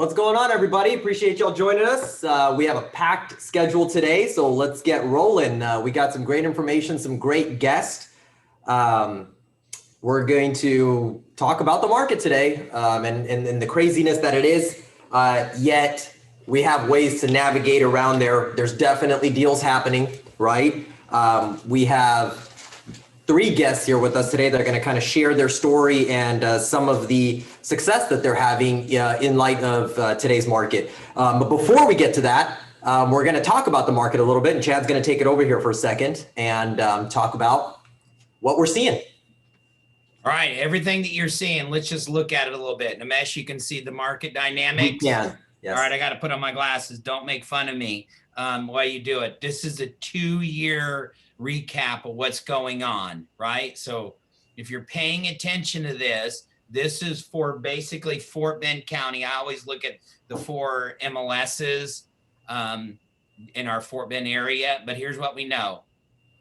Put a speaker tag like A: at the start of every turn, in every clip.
A: What's going on, everybody? Appreciate y'all joining us. We have a packed schedule today, so let's get rolling. We got some great information, some great guests. We're going to talk about the market today and the craziness that it is, yet we have ways to navigate around there. There's definitely deals happening, right? We have three guests here with us today that are going to kind of share their story and some of the success that they're having in light of today's market. But before we get to that, we're going to talk about the market a little bit, and Chad's going to take it over here for a second and talk about what we're seeing.
B: All right, everything that you're seeing, let's just look at it a little bit. Namesh, you can see the market dynamics.
A: We can, yes.
B: All right, I got to put on my glasses. Don't make fun of me while you do it. This is a 2-year recap of what's going on, right? So if you're paying attention to this, this is for basically Fort Bend County. I always look at the 4 MLSs in our Fort Bend area, but here's what we know.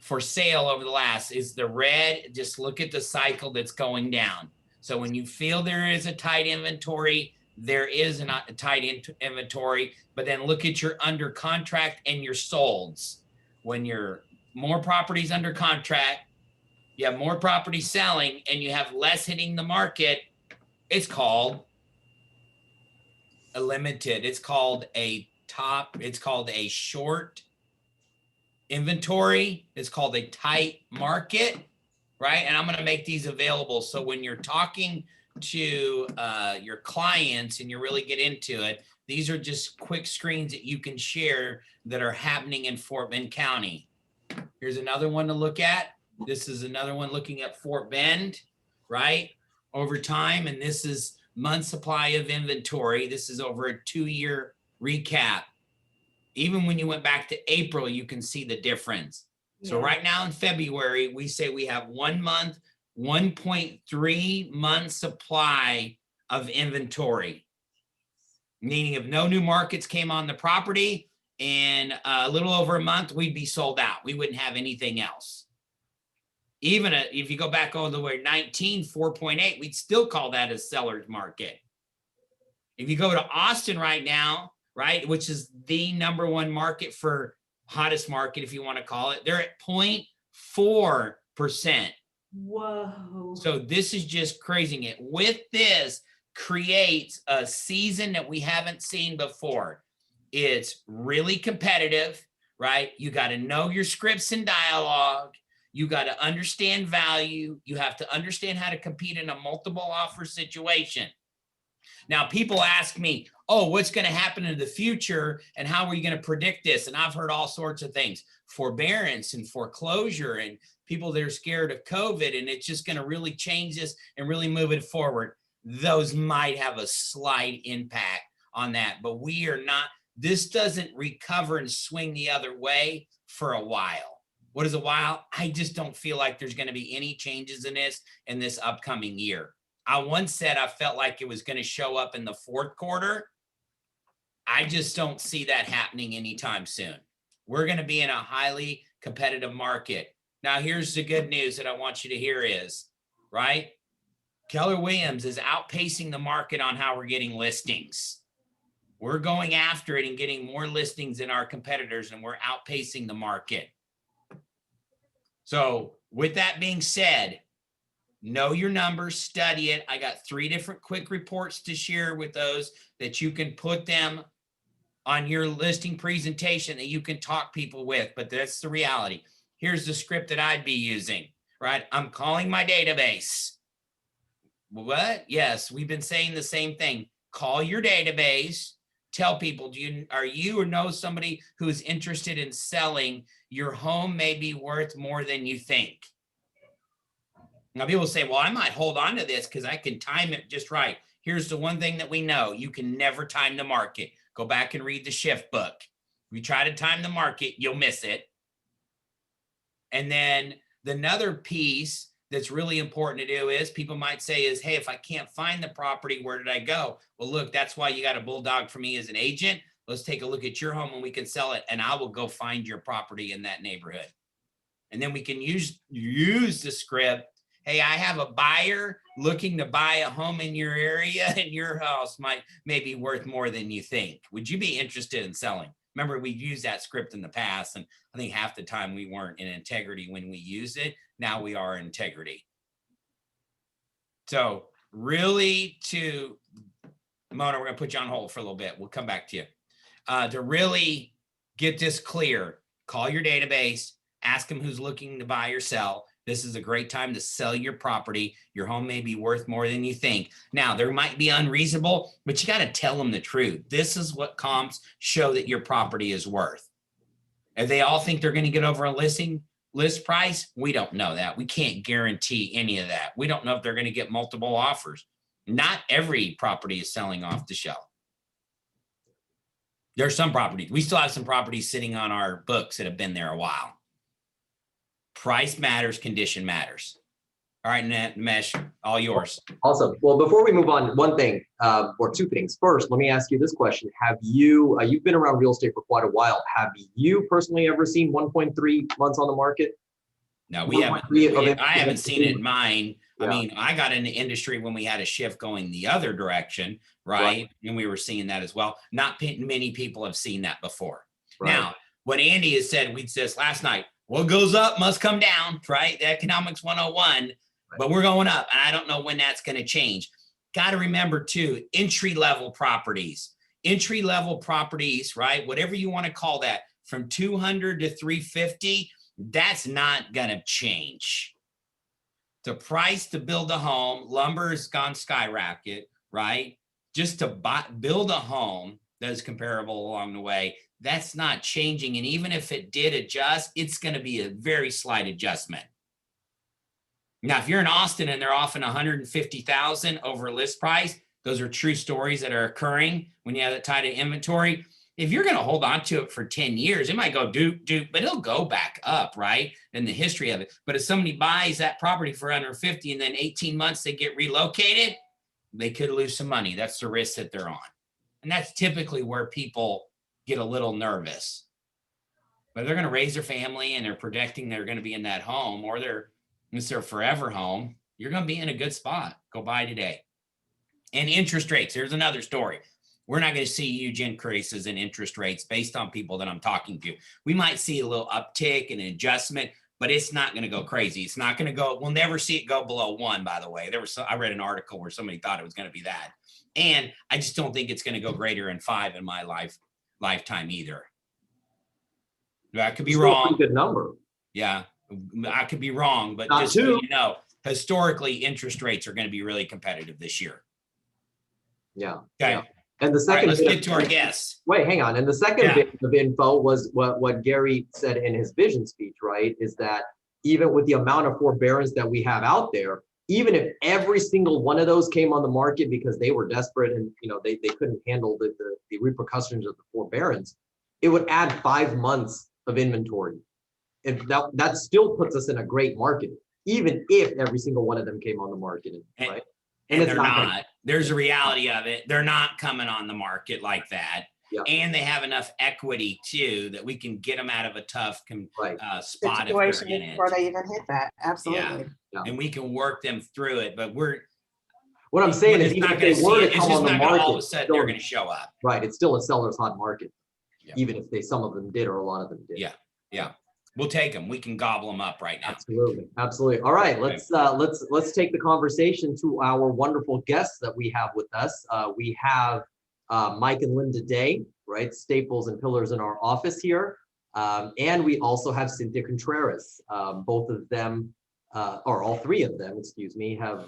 B: For sale over the last is the red. Just look at the cycle that's going down. So when you feel there is a tight inventory, there is a tight inventory, but then look at your under contract and your solds. When you're more properties under contract, you have more properties selling, and you have less hitting the market, it's called a limited. It's called a top. It's called a short inventory. It's called a tight market, right? And I'm going to make these available. So when you're talking to your clients and you really get into it, these are just quick screens that you can share that are happening in Fort Bend County. Here's another one to look at. This is another one looking at Fort Bend, right? Over time. And this is month supply of inventory. This is over a 2-year recap. Even when you went back to April, you can see the difference. Yeah. So right now in February, we say we have 1 month, 1.3 month supply of inventory. Meaning if no new markets came on the property, in a little over a month, we'd be sold out. We wouldn't have anything else. Even if you go back all the way to 19, 4.8, we'd still call that a seller's market. If you go to Austin right now, right, which is the #1 market for hottest market, if you want to call it, they're at 0.4%.
C: Whoa.
B: So this is just crazy. It with this creates a season that we haven't seen before. It's really competitive, right? You got to know your scripts and dialogue. You got to understand value. You have to understand how to compete in a multiple offer situation. Now, people ask me, oh, what's going to happen in the future and how are you going to predict this? And I've heard all sorts of things, forbearance and foreclosure and people that are scared of COVID, and it's just going to really change this and really move it forward. Those might have a slight impact on that, but we are not. This doesn't recover and swing the other way for a while. What is a while? I just don't feel like there's going to be any changes in this upcoming year. I once said I felt like it was going to show up in the 4th quarter. I just don't see that happening anytime soon. We're going to be in a highly competitive market. Now, here's the good news that I want you to hear is, right? Keller Williams is outpacing the market on how we're getting listings. We're going after it and getting more listings than our competitors, and we're outpacing the market. So with that being said, know your numbers, study it. I got 3 different quick reports to share with those that you can put them on your listing presentation that you can talk people with, but that's the reality. Here's the script that I'd be using, right? I'm calling my database. What? Yes, we've been saying the same thing. Call your database. Tell people, are you or know somebody who's interested in selling? Your home may be worth more than you think. Now, people say, well, I might hold on to this because I can time it just right. Here's the one thing that we know. You can never time the market. Go back and read the shift book. If you try to time the market, you'll miss it. And then another piece that's really important to do is people might say is, hey, if I can't find the property, where did I go? Well, look, that's why you got a bulldog for me as an agent. Let's take a look at your home and we can sell it, and I will go find your property in that neighborhood. And then we can use the script hey, I have a buyer looking to buy a home in your area, and your house may be worth more than you think. Would you be interested in selling? Remember, we used that script in the past, and I think half the time we weren't in integrity when we used it. Now we are integrity. So really, Mona, we're going to put you on hold for a little bit. We'll come back to you. To really get this clear, call your database, ask them who's looking to buy or sell. This is a great time to sell your property. Your home may be worth more than you think. Now, there might be unreasonable, but you got to tell them the truth. This is what comps show that your property is worth. If they all think they're going to get over a list price, we don't know that. We can't guarantee any of that. We don't know if they're going to get multiple offers. Not every property is selling off the shelf. There's some properties. We still have some properties sitting on our books that have been there a while. Price matters, condition matters. All right, Mesh, all yours.
A: Awesome. Well, before we move on, one thing or two things. First, let me ask you this question. Have you, you've been around real estate for quite a while. Have you personally ever seen 1.3 months on the market?
B: No, we haven't. I haven't seen it in mine. Yeah. I mean, I got in the industry when we had a shift going the other direction, right? And we were seeing that as well. Not many people have seen that before. Right. Now, what Andy has said, we said last night, what goes up must come down, right? The economics 101, but we're going up. And I don't know when that's going to change. Got to remember too, entry-level properties, right? Whatever you want to call that, from 200 to 350, that's not going to change. The price to build a home, lumber has gone skyrocket, right? Just to build a home that is comparable along the way, that's not changing. And even if it did adjust, it's going to be a very slight adjustment. Now, if you're in Austin and they're offering $150,000 over list price, those are true stories that are occurring when you have that tied to inventory. If you're going to hold on to it for 10 years, it might go doop, but it'll go back up, right? In the history of it. But if somebody buys that property for under 50 and then 18 months they get relocated, they could lose some money. That's the risk that they're on. And that's typically where people get a little nervous. But they're going to raise their family and they're projecting they're going to be in that home, or it's their forever home, you're going to be in a good spot. Go buy today. And interest rates, here's another story. We're not going to see huge increases in interest rates based on people that I'm talking to. We might see a little uptick and an adjustment, but it's not going to go crazy. It's not going to go, we'll never see it go below 1, by the way. I read an article where somebody thought it was going to be that. And I just don't think it's going to go greater than 5 in my lifetime either. That could be wrong.
A: Good number.
B: Yeah, I could be wrong, but
A: Not
B: just so you know, historically, interest rates are going to be really competitive this year.
A: Yeah.
B: Okay.
A: Yeah. And the second,
B: let's get to our guests.
A: Wait, hang on. And the second bit of info was what Gary said in his vision speech, right? Is that even with the amount of forbearance that we have out there, even if every single one of those came on the market because they were desperate and they couldn't handle the repercussions of the forbearance, it would add 5 months of inventory. And that still puts us in a great market, even if every single one of them came on the market, right?
B: And they're not. There's a reality of it. They're not coming on the market like that. Yep. And they have enough equity too that we can get them out of a tough spot
D: situation before they even hit that. Absolutely.
B: Yeah. And we can work them through it. But
A: what I'm saying is, even if they were to come on the market,
B: all of a sudden they're going to show up.
A: Right. It's still a seller's hot market, even if some of them did or a lot of them did.
B: Yeah. Yeah. We'll take them. We can gobble them up right now.
A: Absolutely. All right, let's take the conversation to our wonderful guests that we have with us. We have Mike and Linda Day, right? Staples and pillars in our office here, and we also have Cynthia Contreras. Both of them, or all three of them, excuse me, have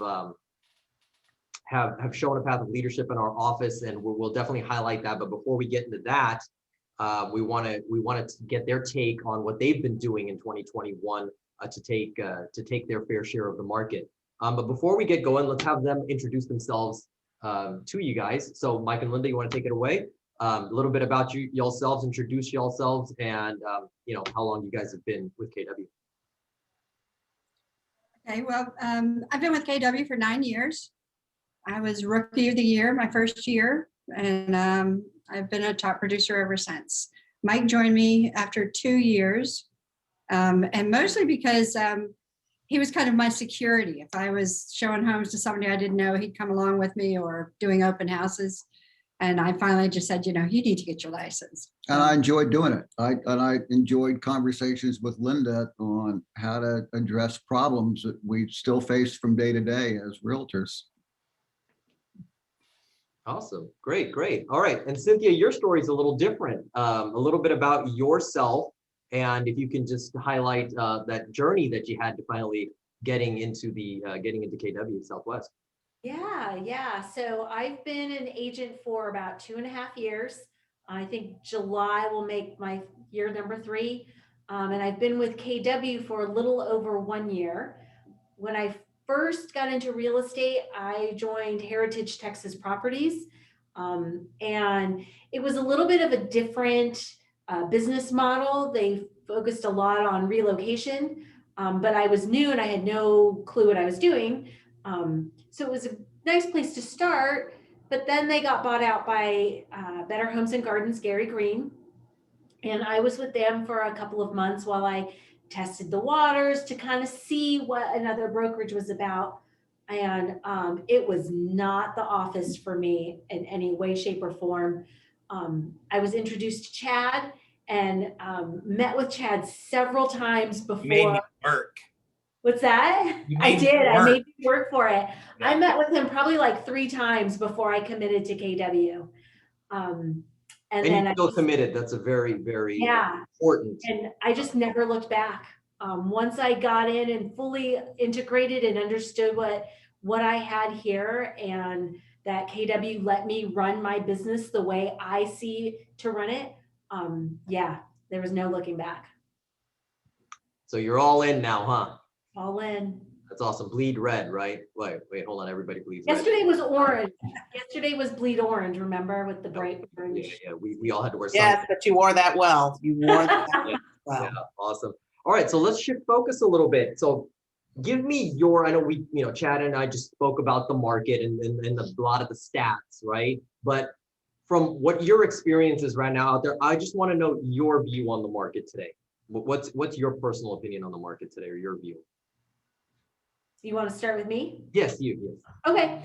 A: shown a path of leadership in our office, and we'll definitely highlight that. But before we get into that, we want to get their take on what they've been doing in 2021 to take their fair share of the market. But before we get going, let's have them introduce themselves to you guys. So Mike and Linda, you want to take it away? A little bit about yourselves, introduce yourselves, and how long you guys have been with KW.
E: Okay, well, I've been with KW for 9 years. I was Rookie of the Year my first year, and I've been a top producer ever since. Mike joined me after 2 years, and mostly because he was kind of my security. If I was showing homes to somebody I didn't know, he'd come along with me, or doing open houses. And I finally just said, you need to get your license.
F: And I enjoyed doing it. I enjoyed conversations with Linda on how to address problems that we still face from day to day as realtors.
A: Awesome. Great, great. All right. And Cynthia, your story is a little different, a little bit about yourself. And if you can just highlight that journey that you had to finally getting into KW Southwest.
C: Yeah. So I've been an agent for about 2.5 years. I think July will make my year number 3. And I've been with KW for a little over 1 year. When I first got into real estate, I joined Heritage Texas Properties. And it was a little bit of a different business model. They focused a lot on relocation, but I was new and I had no clue what I was doing. So it was a nice place to start, but then they got bought out by Better Homes and Gardens, Gary Green. And I was with them for a couple of months while I tested the waters to kind of see what another brokerage was about. And it was not the office for me in any way, shape, or form. I was introduced to Chad and met with Chad several times
B: You made
C: before.
B: me work.
C: What's that?
B: You
C: I
B: made me
C: did. I
B: work.
C: made you work for it.
B: Yeah.
C: I met with him probably like 3 times before I committed to KW. And
A: And
C: then
A: you
C: I
A: feel
C: just,
A: committed. That's a very, very
C: yeah,
A: important.
C: and I just never looked back. Once I got in and fully integrated and understood what I had here, and that KW let me run my business the way I see to run it, yeah, there was no looking back.
A: So you're all in now, huh?
C: All in.
A: That's awesome. Bleed red, right? Wait, hold on. Everybody bleeds red.
C: Yesterday was orange. Yesterday was bleed orange, remember, with the bright orange.
A: Yeah. We all had to wear
D: Yes, but you wore that well. You wore that
A: Yeah.
D: well.
A: Yeah, awesome. All right, so let's shift focus a little bit. So give me I know Chad and I just spoke about the market and a lot of the stats, right? But from what your experience is right now out there, I just want to know your view on the market today. What's your personal opinion on the market today, or your view?
C: You want to start with me?
A: Yes, yes.
C: Okay.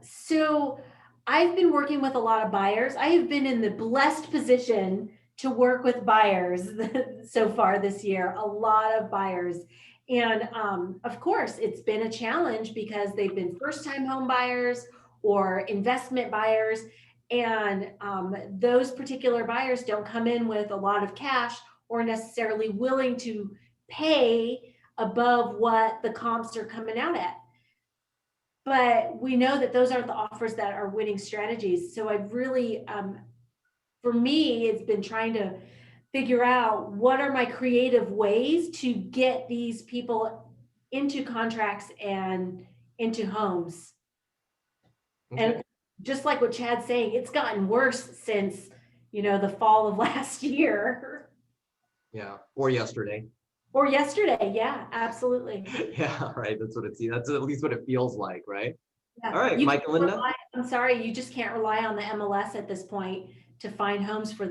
C: So I've been working with a lot of buyers. I have been in the blessed position to work with buyers so far this year, a lot of buyers. And of course, it's been a challenge because they've been first-time home buyers or investment buyers. And those particular buyers don't come in with a lot of cash or necessarily willing to pay above what the comps are coming out at. But we know that those aren't the offers that are winning strategies. So I've really, for me, it's been trying to figure out what are my creative ways to get these people into contracts and into homes.
A: Okay.
C: And just like what Chad's saying, it's gotten worse since, the fall of last year.
A: Yeah, or yesterday.
C: Or yesterday. Yeah, absolutely.
A: Yeah, right. That's at least what it feels like, right?
C: Yeah.
A: All right,
C: You
A: Mike and
C: can't
A: Linda.
C: I'm sorry, you just can't rely on the MLS at this point to find homes for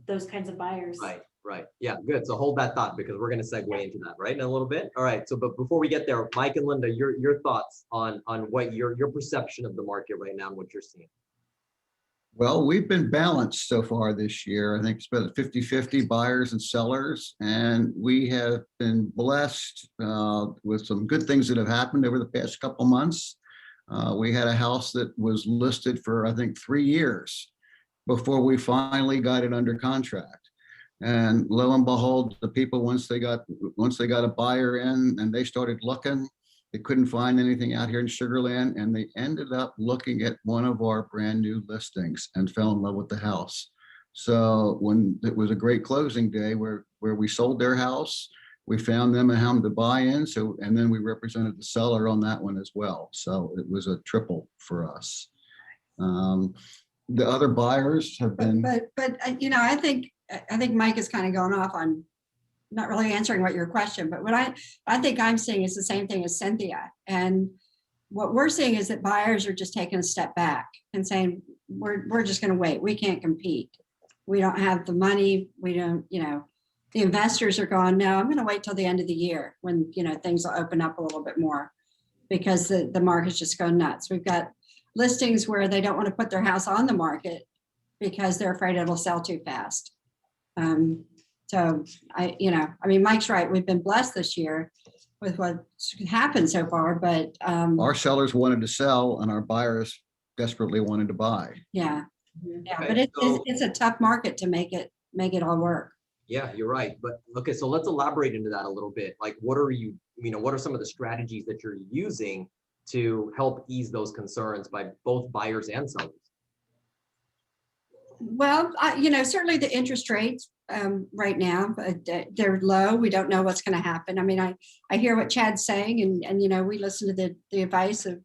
C: those kinds of buyers.
A: Right. Yeah, good. So hold that thought, because we're going to segue into that right in a little bit. All right. So, but before we get there, Mike and Linda, your thoughts on what your perception of the market right now and what you're seeing.
F: Well, we've been balanced so far this year. I think it's about 50-50 buyers and sellers. And we have been blessed with some good things that have happened over the past couple months. We had a house that was listed for, I think, 3 years before we finally got it under contract. And lo and behold, the people, once they got a buyer in and they started looking, they couldn't find anything out here in Sugar Land, and they ended up looking at one of our brand new listings and fell in love with the house. So when it was a great closing day where we sold their house, we found them a home to buy in. And then we represented the seller on that one as well. So it was a triple for us. The other buyers have been.
E: But I think Mike is kind of going off on not really answering what your question, but what I think I'm seeing is the same thing as Cynthia. And what we're seeing is that buyers are just taking a step back and saying, we're just going to wait. We can't compete. We don't have the money. We don't, the investors are going, no, I'm going to wait till the end of the year when, things will open up a little bit more because the market's just going nuts. We've got listings where they don't want to put their house on the market because they're afraid it'll sell too fast. So Mike's right. We've been blessed this year with what's happened so far, but
F: Our sellers wanted to sell and our buyers desperately wanted to buy.
E: yeah,
A: Okay,
E: but
A: so-
E: it's a tough market to make it all work.
A: Yeah, you're right. But okay, so let's elaborate into that a little bit. Like, what are some of the strategies that you're using to help ease those concerns by both buyers and sellers?
E: Well, certainly the interest rates right now, but they're low. We don't know what's going to happen. I mean, I hear what Chad's saying, and we listen to the advice of,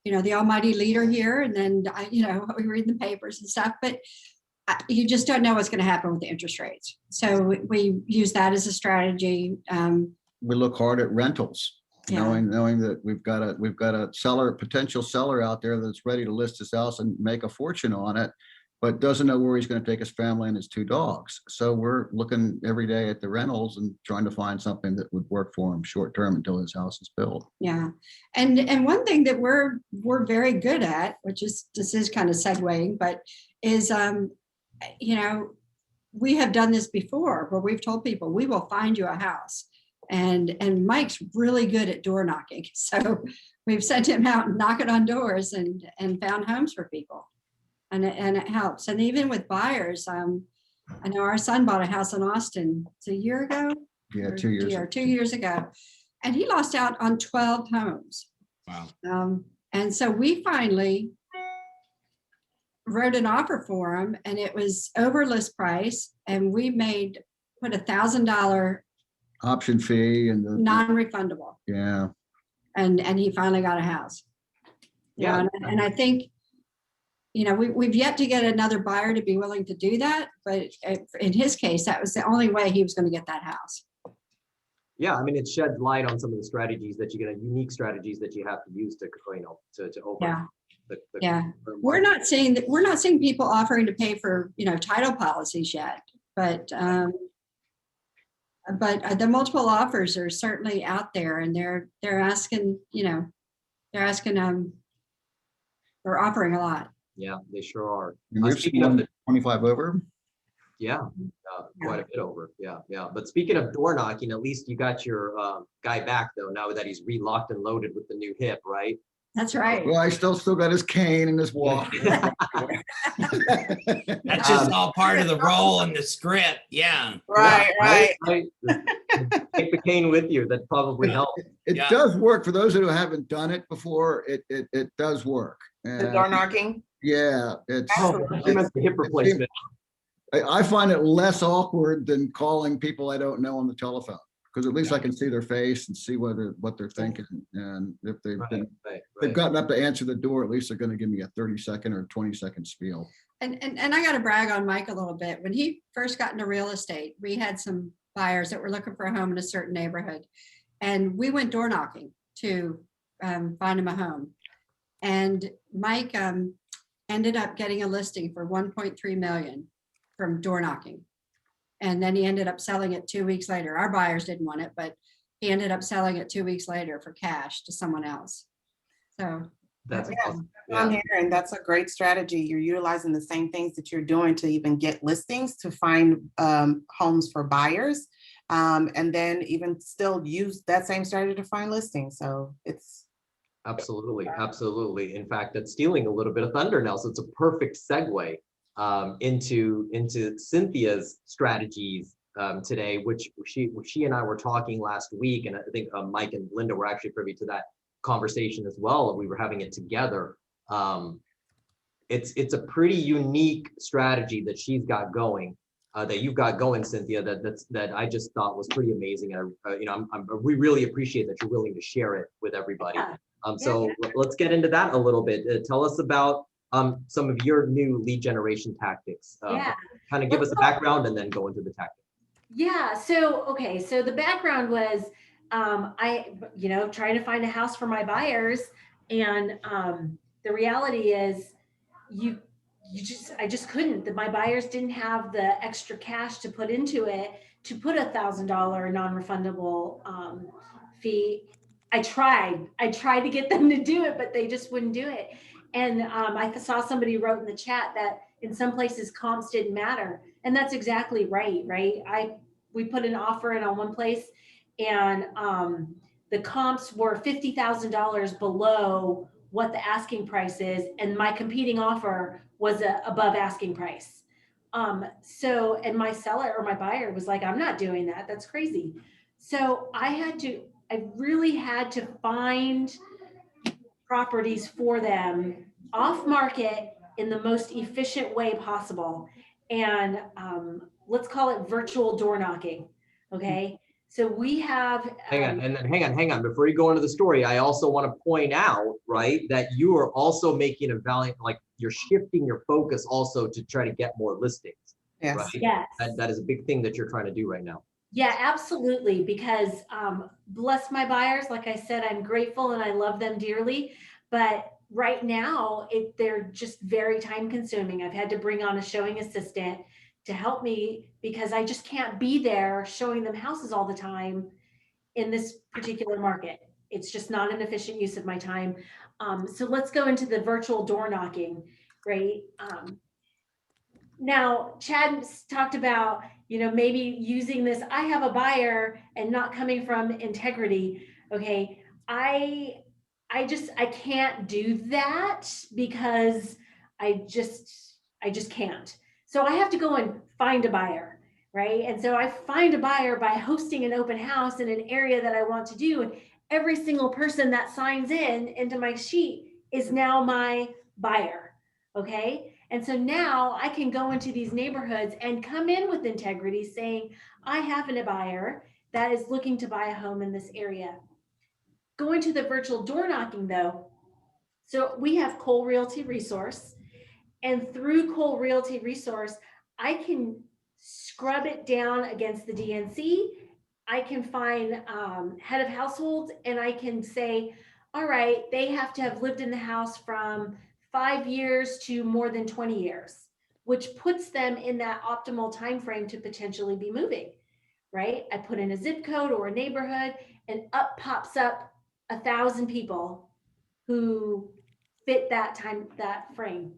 E: the almighty leader here, and then we read the papers and stuff, but you just don't know what's going to happen with the interest rates. So we use that as a strategy.
F: We look hard at rentals,
E: Yeah.
F: knowing that we've got a potential seller out there that's ready to list his house and make a fortune on it, but doesn't know where he's going to take his family and his 2 dogs. So we're looking every day at the rentals and trying to find something that would work for him short term until his house is built.
E: Yeah. And one thing that we're very good at, which is, this is kind of segueing, but is, we have done this before where we've told people we will find you a house, and Mike's really good at door knocking. So we've sent him out and knocking on doors and found homes for people. And it helps. And even with buyers, I know our son bought a house in Austin a year ago.
F: Yeah,
E: or
F: 2 years.
E: 2 years ago. And he lost out on 12 homes.
B: Wow.
E: And so we finally wrote an offer for him, and it was over list price. And we put $1,000
F: Option fee and the,
E: non-refundable.
F: yeah.
E: And he finally got a house.
A: Yeah.
E: And I think, we've yet to get another buyer to be willing to do that. But in his case, that was the only way he was going to get that house.
A: Yeah, I mean, it sheds light on some of the strategies that unique strategies that you have to use to open.
E: Yeah.
A: The
E: Yeah. We're not seeing people offering to pay for, title policies yet, but the multiple offers are certainly out there, and they're asking, they're offering a lot.
A: Yeah, they sure are.
F: And we've
A: Speaking
F: seen
A: of
F: them 25 over.
A: Yeah, quite a bit over. Yeah. But speaking of door knocking, at least you got your guy back though, now that he's relocked and loaded with the new hip, right?
E: That's right.
F: Well, I still got his cane and his walk.
B: That's just all part of the role in the script. Yeah.
D: Right.
A: Right. Take the cane with you. That probably helps.
F: It
B: Yeah.
F: does work for those who haven't done it before. It does work.
D: The door knocking.
F: Yeah, it's.
A: Oh, you meant the hip replacement.
F: I find it less awkward than calling people I don't know on the telephone, because at least I can see their face and see what they're thinking. And if they've
A: Right.
F: gotten up to answer the door, at least they're going to give me a 30-second or 20-second spiel.
E: And I got to brag on Mike a little bit. When he first got into real estate, we had some buyers that were looking for a home in a certain neighborhood, and we went door knocking to find him a home. And Mike ended up getting a listing for 1.3 million from door knocking. And then he ended up selling it 2 weeks later. Our buyers didn't want it, but he ended up selling it 2 weeks later for cash to someone else. So
A: That's awesome.
D: I'm
A: Yeah.
D: hearing that's a great strategy. You're utilizing the same things that you're doing to even get listings, to find homes for buyers, and then even still use that same strategy to find listings. So it's
A: Absolutely. In fact, that's stealing a little bit of thunder now. So it's a perfect segue into Cynthia's strategies today, which she and I were talking last week, and I think Mike and Linda were actually privy to that conversation as well. We were having it together. It's a pretty unique strategy that she's got going, that you've got going, Cynthia. That I just thought was pretty amazing, and we really appreciate that you're willing to share it with everybody.
C: Yeah.
A: So let's get into that a little bit. Tell us about some of your new lead generation tactics. Kind of give us a background and then go into the tactics.
C: Yeah. So the background was I trying to find a house for my buyers, and the reality is I just couldn't. My buyers didn't have the extra cash to put into it to put $1,000 non-refundable fee. I tried to get them to do it, but they just wouldn't do it. And I saw somebody wrote in the chat that in some places comps didn't matter. And that's exactly right, right? We put an offer in on one place, and the comps were $50,000 below what the asking price is, and my competing offer was above asking price. And my seller or my buyer was like, I'm not doing that. That's crazy. So I really had to find properties for them off market in the most efficient way possible. And let's call it virtual door knocking. Okay. So we have.
A: Hang on. Before you go into the story, I also want to point out, right, that you are also making a valiant, like you're shifting your focus also to try to get more listings.
D: Yes.
A: Right?
C: Yes.
A: That is a big thing that you're trying to do right now.
C: Yeah, absolutely. Because bless my buyers, like I said, I'm grateful and I love them dearly. But right now, they're just very time consuming. I've had to bring on a showing assistant to help me because I just can't be there showing them houses all the time in this particular market. It's just not an efficient use of my time. So let's go into the virtual door knocking, right? Now, Chad talked about, maybe using this, I have a buyer and not coming from integrity. Okay. I can't do that because I just can't. So I have to go and find a buyer, right? And so I find a buyer by hosting an open house in an area that I want to do. And every single person that signs into my sheet is now my buyer. Okay. And so now I can go into these neighborhoods and come in with integrity saying, I have a buyer that is looking to buy a home in this area. Going to the virtual door knocking though. So we have Cole Realty Resource, and through Cole Realty Resource, I can scrub it down against the DNC. I can find head of households, and I can say, all right, they have to have lived in the house from 5 years to more than 20 years, which puts them in that optimal time frame to potentially be moving, right? I put in a zip code or a neighborhood, and up pops up 1,000 people who fit that frame.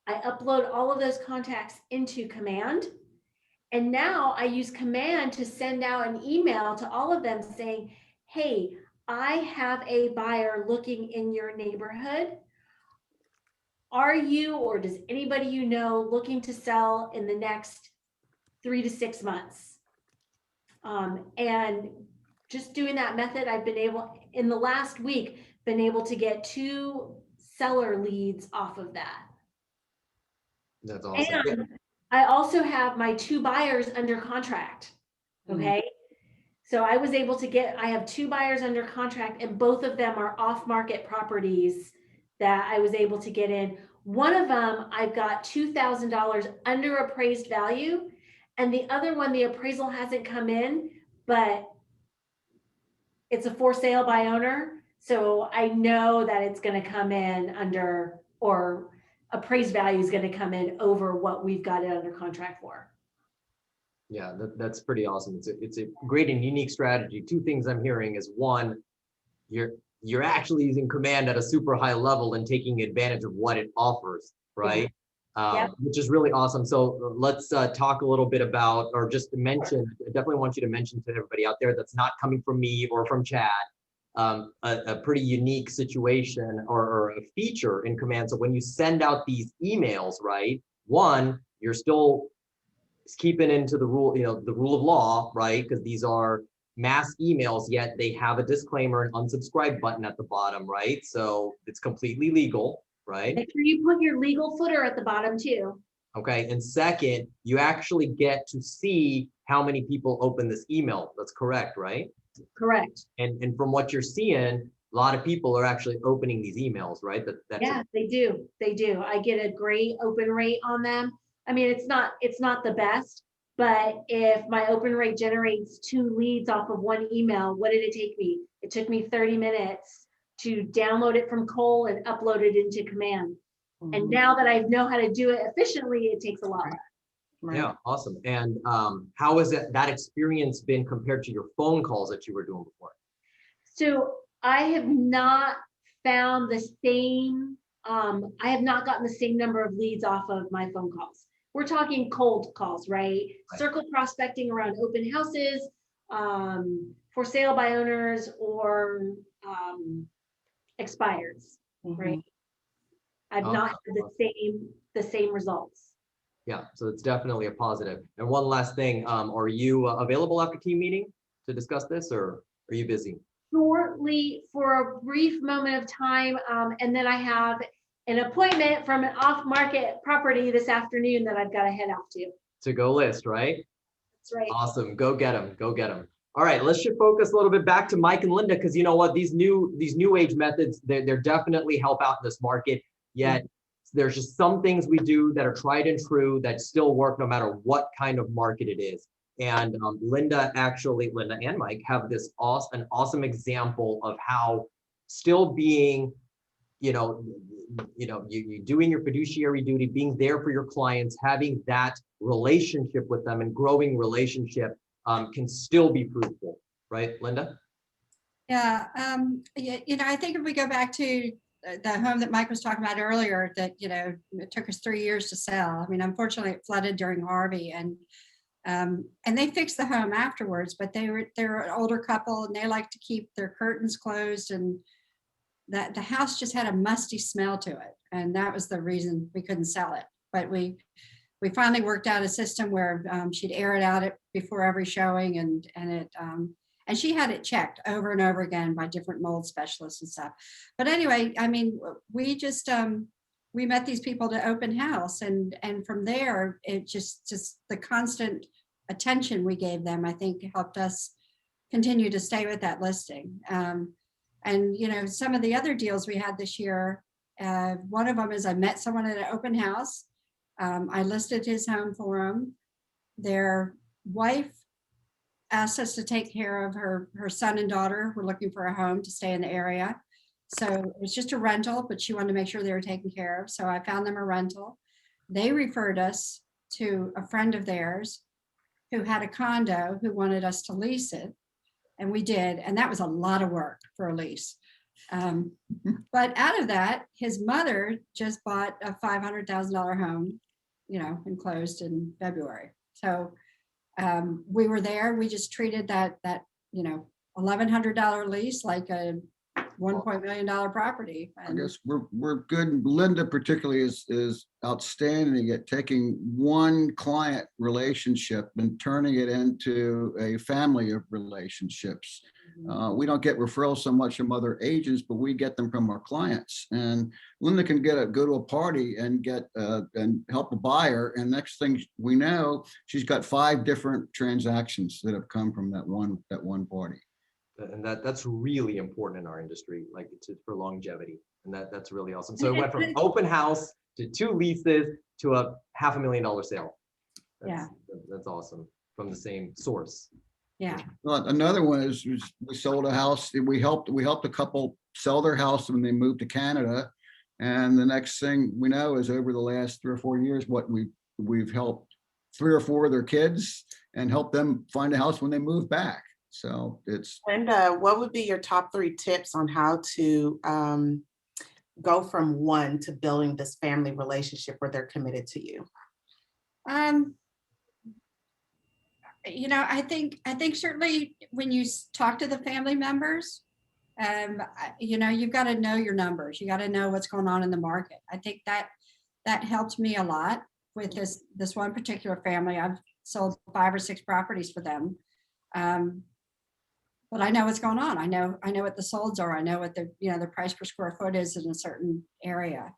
C: I upload all of those contacts into Command. And now I use Command to send out an email to all of them saying, hey, I have a buyer looking in your neighborhood. Are you, or does anybody looking to sell in the next 3 to 6 months? And just doing that method, I've been able, in the last week, been able to get 2 seller leads off of that.
A: That's awesome.
C: And I also have my 2 buyers under contract. Okay. So I was able to I have 2 buyers under contract, and both of them are off market properties that I was able to get in. One of them, I've got $2,000 under appraised value. And the other one, the appraisal hasn't come in, but it's a for sale by owner. So I know that it's going to come in under, or appraised value is going to come in over what we've got it under contract for.
A: Yeah, that's pretty awesome. It's a great and unique strategy. 2 things I'm hearing is, one, you're actually using Command at a super high level and taking advantage of what it offers, right?
C: Yep.
A: Which is really awesome. So let's talk a little bit about, or just mention, I definitely want you to mention to everybody out there that's not coming from me or from Chad, a pretty unique situation or a feature in Command. So when you send out these emails, right, one, you're still keeping into the rule, the rule of law, right? Because these are mass emails, yet they have a disclaimer and unsubscribe button at the bottom, right? So it's completely legal, right?
C: Make sure you put your legal footer at the bottom too.
A: Okay, and second, you actually get to see how many people open this email. That's correct, right?
C: Correct.
A: And from what you're seeing, a lot of people are actually opening these emails, right?
C: Yeah, they do. They do. I get a great open rate on them. I mean, it's not the best, but if my open rate generates 2 leads off of 1 email, what did it take me? It took me 30 minutes to download it from Cole and upload it into Command. And now that I know how to do it efficiently, it takes a lot less.
D: Right.
A: Yeah, awesome. And how has that experience been compared to your phone calls that you were doing before?
C: So I have not found the same, I have not gotten the same number of leads off of my phone calls. We're talking cold calls, right? Circle prospecting around open houses, for sale by owners or expires, right?
D: Mhm.
C: I've not had the same results.
A: Yeah, so it's definitely a positive. And one last thing, are you available after team meeting to discuss this, or are you busy?
C: Shortly for a brief moment of time, and then I have an appointment from an off-market property this afternoon that I've got to head off to.
A: To go list, right?
C: That's right.
A: Awesome. Go get them. Go get them. All right, let's shift focus a little bit back to Mike and Linda, because you know what, these new age methods, they're definitely help out in this market. Yet there's just some things we do that are tried and true that still work no matter what kind of market it is. And Linda and Mike have this an awesome example of how still being, you doing your fiduciary duty, being there for your clients, having that relationship with them and growing relationship can still be fruitful, right, Linda?
E: Yeah, I think if we go back to the home that Mike was talking about earlier, that, it took us 3 years to sell. I mean, unfortunately, it flooded during Harvey, and they fixed the home afterwards, but they're an older couple and they like to keep their curtains closed, and that the house just had a musty smell to it. And that was the reason we couldn't sell it. But we finally worked out a system where she'd air it out before every showing, and she had it checked over and over again by different mold specialists and stuff. But anyway, I mean, we just we met these people to open house, and from there, it just the constant attention we gave them, I think, helped us continue to stay with that listing. And some of the other deals we had this year, one of them is I met someone at an open house. I listed his home for him. Their wife asked us to take care of her son and daughter who were looking for a home to stay in the area. So it was just a rental, but she wanted to make sure they were taken care of. So I found them a rental. They referred us to a friend of theirs who had a condo who wanted us to lease it. And we did. And that was a lot of work for a lease. But out of that, his mother just bought a $500,000 home, enclosed in February. So we were there. We just treated that $1,100 lease like a $1 million property.
F: I guess we're good. Linda particularly is outstanding at taking one client relationship and turning it into a family of relationships. We don't get referrals so much from other agents, but we get them from our clients. And Linda can go to a party and and help a buyer, and next thing we know, she's got 5 different transactions that have come from that one party.
A: And that's really important in our industry, like for longevity. And that's really awesome. So it went from open house to 2 leases to a $500,000 sale. That's awesome, from the same source.
E: Yeah.
F: Well, another one is we sold a house. We helped a couple sell their house when they moved to Canada. And the next thing we know is over the last 3 or 4 years, we've helped 3 or 4 of their kids and helped them find a house when they move back. So it's.
D: And what would be your top 3 tips on how to go from one to building this family relationship where they're committed to you?
E: I think certainly when you talk to the family members, you've got to know your numbers. You got to know what's going on in the market. I think that helped me a lot with this one particular family. I've sold 5 or 6 properties for them. But I know what's going on. I know what the solds are. I know what the price per square foot is in a certain area.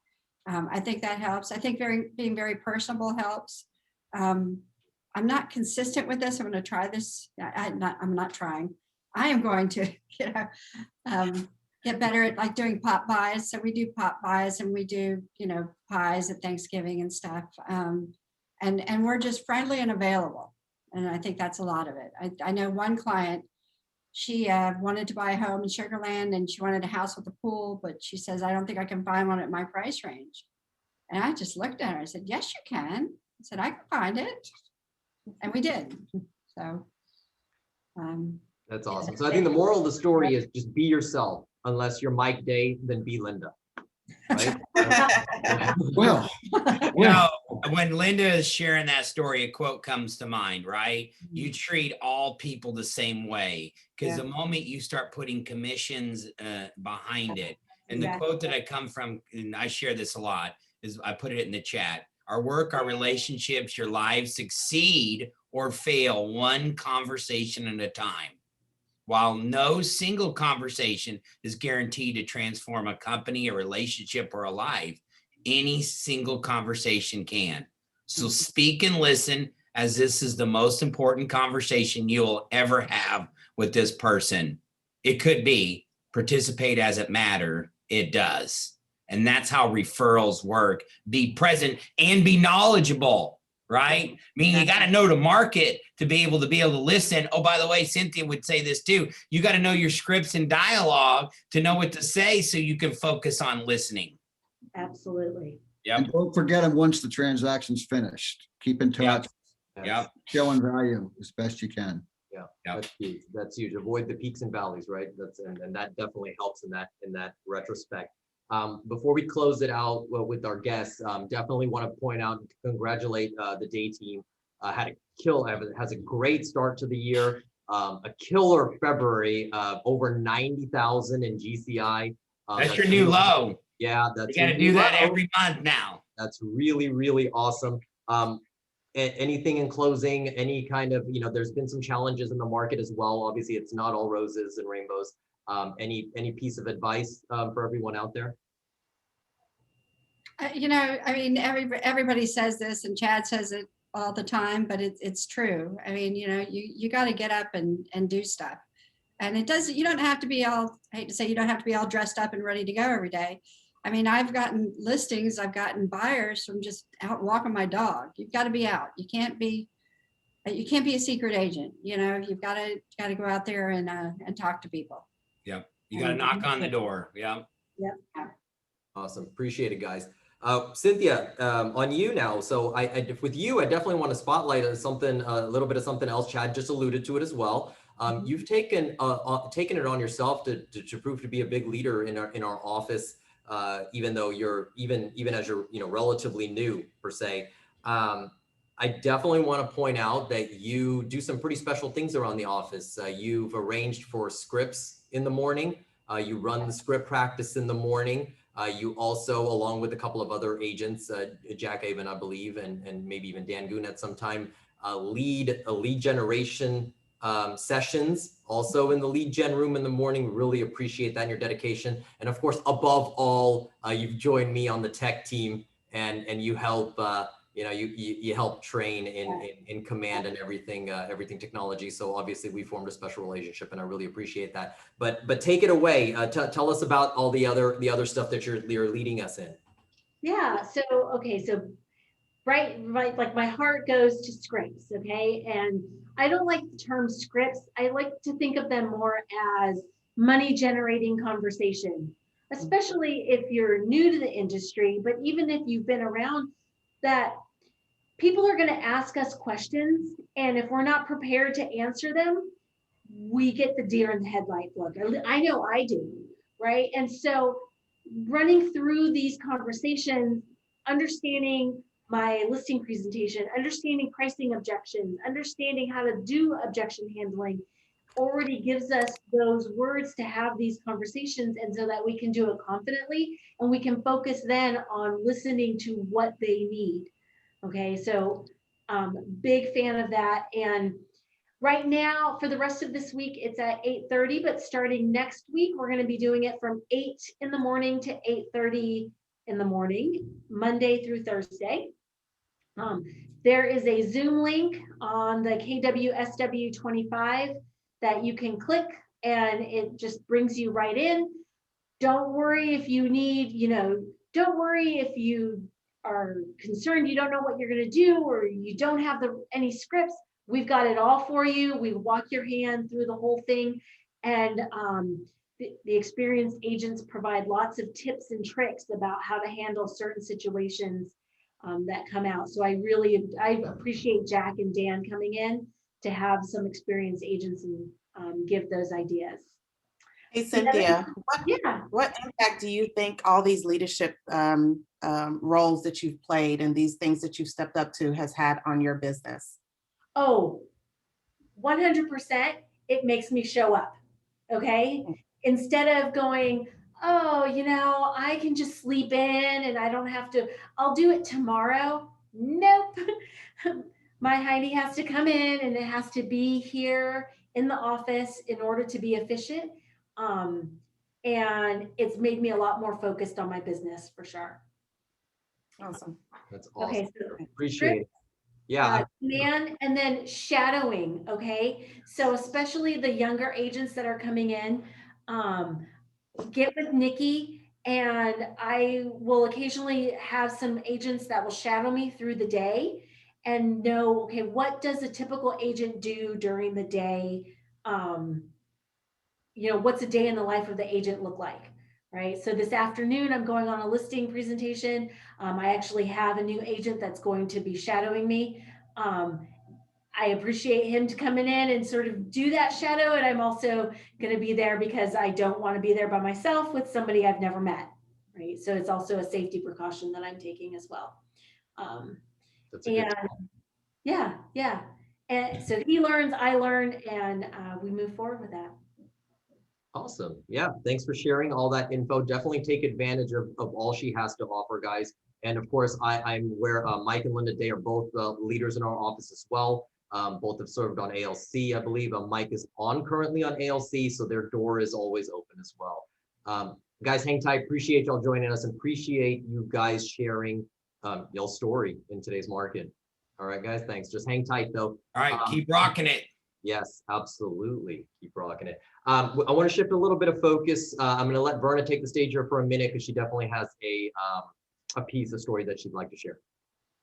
E: I think that helps. I think being very personable helps. I'm not consistent with this. I'm going to try this. I'm not trying. I am going to, get better at like doing pop buys. So we do pop buys and we do, pies at Thanksgiving and stuff. And we're just friendly and available. And I think that's a lot of it. I know one client, she wanted to buy a home in Sugar Land and she wanted a house with a pool, but she says, I don't think I can find one at my price range. And I just looked at her. I said, yes, you can. I said, I can find it. And we did. So.
A: That's awesome. So I think the moral of the story is just be yourself. Unless you're Mike Day, then be Linda. Right?
F: Well,
B: You know, when Linda is sharing that story, a quote comes to mind, right? You treat all people the same way, because the moment you start putting commissions behind it, and the quote that I come from, and I share this a lot, is I put it in the chat. Our work, our relationships, your lives succeed or fail one conversation at a time. While no single conversation is guaranteed to transform a company, a relationship, or a life, any single conversation can. So speak and listen, as this is the most important conversation you will ever have with this person. It could be participate as it matter. It does. And that's how referrals work. Be present and be knowledgeable. Right? I mean, you got to know to market to be able to listen. Oh, by the way, Cynthia would say this too. You got to know your scripts and dialogue to know what to say so you can focus on listening.
C: Absolutely.
B: Yep.
F: and don't forget them once the transaction's finished. Keep in touch,
B: Yep.
F: showing value as best you can.
A: Yeah,
B: Yep.
A: that's huge. That's huge. Avoid the peaks and valleys, right? And that definitely helps in that retrospect. Before we close it out with our guests, definitely want to point out and congratulate the day team. Has a great start to the year. A killer February, over 90,000 in GCI.
B: That's your new low.
A: Yeah,
B: You
A: that's
B: got to do that every month now.
A: That's really, really awesome. Anything in closing, any kind of, there's been some challenges in the market as well. Obviously, it's not all roses and rainbows. Any piece of advice for everyone out there?
E: I mean, everybody says this, and Chad says it all the time, but it's true. I mean, you got to get up and do stuff. And you don't have to be all, I hate to say, you don't have to be all dressed up and ready to go every day. I mean, I've gotten listings, I've gotten buyers from just out walking my dog. You've got to be out. You can't be a secret agent. You've got to go out there and talk to people.
B: Yep. You got to knock on the door. Yep.
C: Yep.
A: Awesome. Appreciate it, guys. Cynthia, on you now. So with you, I definitely want to spotlight a little bit of something else. Chad just alluded to it as well. You've taken it on yourself to prove to be a big leader in our office, even though even as you're relatively new per se. I definitely want to point out that you do some pretty special things around the office. You've arranged for scripts in the morning. You run the script practice in the morning. You also, along with a couple of other agents, Jack Avon, I believe, and maybe even Dan Goon at some time, lead generation sessions also in the lead gen room in the morning. Really appreciate that and your dedication. And of course, above all, you've joined me on the tech team and you help, you help train in command and everything technology. So obviously we formed a special relationship and I really appreciate that. But take it away. Tell us about all the other stuff that you're leading us in.
C: Yeah. So, okay. So right, like my heart goes to scripts. Okay. And I don't like the term scripts. I like to think of them more as money generating conversation, especially if you're new to the industry, but even if you've been around, that people are going to ask us questions. And if we're not prepared to answer them, we get the deer in the headlight look. I know I do. Right. And so running through these conversations, understanding my listing presentation, understanding pricing objections, understanding how to do objection handling already gives us those words to have these conversations, and so that we can do it confidently and we can focus then on listening to what they need. Okay, so big fan of that. And right now, for the rest of this week, it's at 8:30, but starting next week, we're going to be doing it from 8 in the morning to 8:30 in the morning, Monday through Thursday. There is a Zoom link on the KWSW 25 that you can click, and it just brings you right in. Don't worry if you need, don't worry if you are concerned you don't know what you're going to do or you don't have any scripts. We've got it all for you. We walk your hand through the whole thing. And the experienced agents provide lots of tips and tricks about how to handle certain situations. that come out. So I appreciate Jack and Dan coming in to have some experienced agents and give those ideas.
D: Hey, Cynthia,
C: Yeah.
D: what impact do you think all these leadership roles that you've played and these things that you've stepped up to has had on your business?
C: Oh, 100%, it makes me show up. Okay. Instead of going, oh, I can just sleep in and I don't have to, I'll do it tomorrow. Nope. My Heidi has to come in and it has to be here in the office in order to be efficient. And it's made me a lot more focused on my business for sure.
D: Awesome.
A: That's awesome.
C: Okay. So
A: Appreciate it. Yeah.
C: and then shadowing. Okay. So especially the younger agents that are coming in, get with Nikki, and I will occasionally have some agents that will shadow me through the day and know, okay, what does a typical agent do during the day? What's a day in the life of the agent look like? Right. So this afternoon, I'm going on a listing presentation. I actually have a new agent that's going to be shadowing me. I appreciate him to coming in and sort of do that shadow. And I'm also going to be there because I don't want to be there by myself with somebody I've never met. Right. So it's also a safety precaution that I'm taking as well.
A: That's a good
C: And yeah. And so he learns, I learn, and we move forward with that.
A: Awesome. Yeah. Thanks for sharing all that info. Definitely take advantage of all she has to offer, guys. And of course, I'm aware Mike and Linda Day are both leaders in our office as well. Both have served on ALC, I believe. Mike is on currently on ALC, so their door is always open as well. Guys, hang tight. Appreciate y'all joining us and appreciate you guys sharing y'all's story in today's market. All right, guys, thanks. Just hang tight though.
B: All right, keep rocking it.
A: Yes, absolutely. Keep rocking it. I want to shift a little bit of focus. I'm going to let Verna take the stage here for a minute because she definitely has a piece of story that she'd like to share.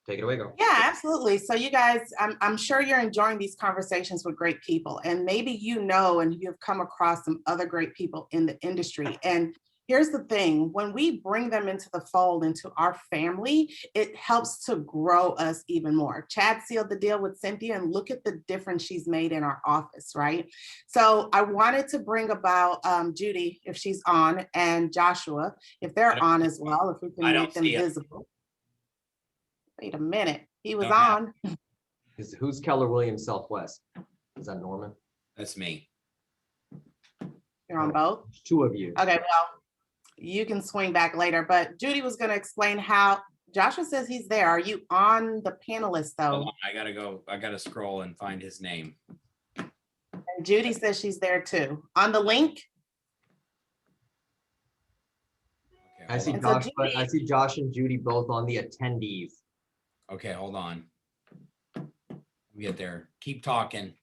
A: Take it away, girl.
D: Yeah, absolutely. So you guys, I'm sure you're enjoying these conversations with great people, and maybe and you've come across some other great people in the industry. And here's the thing, when we bring them into the fold, into our family, it helps to grow us even more. Chad sealed the deal with Cynthia, and look at the difference she's made in our office, right? So I wanted to bring about Judy, if she's on, and Joshua, if they're on as well, if we can make them visible. Wait a minute, he was on.
A: Who's Keller Williams Southwest? Is that Norman?
B: That's me.
D: You're on both?
A: Two of you.
D: Okay, well, you can swing back later, but Judy was going to explain how Joshua says he's there. Are you on the panelist though?
B: I gotta go. I gotta scroll and find his name.
D: And Judy says she's there too. On the link?
B: Okay,
A: I see
D: so
A: Josh, I see Josh and Judy both on the attendees.
B: Okay, hold on. We get there. Keep talking.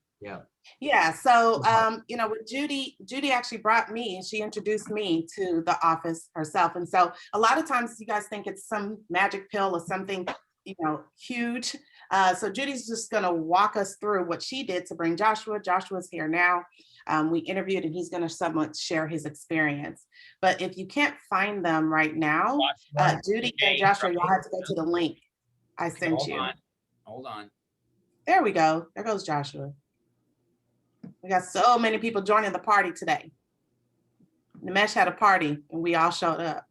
D: Yeah. So, with Judy actually brought me and she introduced me to the office herself. And so a lot of times you guys think it's some magic pill or something, huge. So Judy's just going to walk us through what she did to bring Joshua. Joshua's here now. We interviewed and he's going to somewhat share his experience. But if you can't find them right now, Judy and Joshua, you'll have to go to the link I sent you.
B: Hold on.
D: There we go. There goes Joshua. We got so many people joining the party today. Nimesh had a party and we all showed up.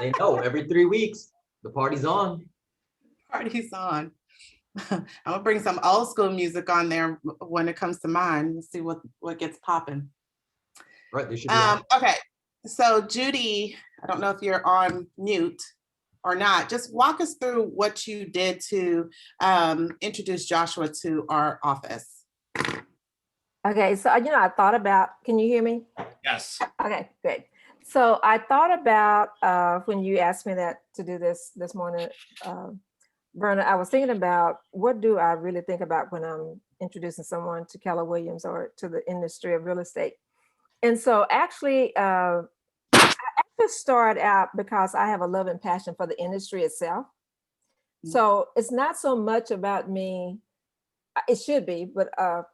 A: They know every 3 weeks, the party's on.
D: Party's on. I'm gonna bring some old school music on there when it comes to mine. Let's see what gets popping.
A: Right, they should be on.
D: Okay, so Judy, I don't know if you're on mute or not. Just walk us through what you did to introduce Joshua to our office.
G: Okay, so I thought about, can you hear me?
B: Yes.
G: Okay, good. So I thought about when you asked me to do this morning, Verna, I was thinking about what do I really think about when I'm introducing someone to Keller Williams or to the industry of real estate. And so actually, I actually started out because I have a love and passion for the industry itself. So it's not so much about me. It should be, but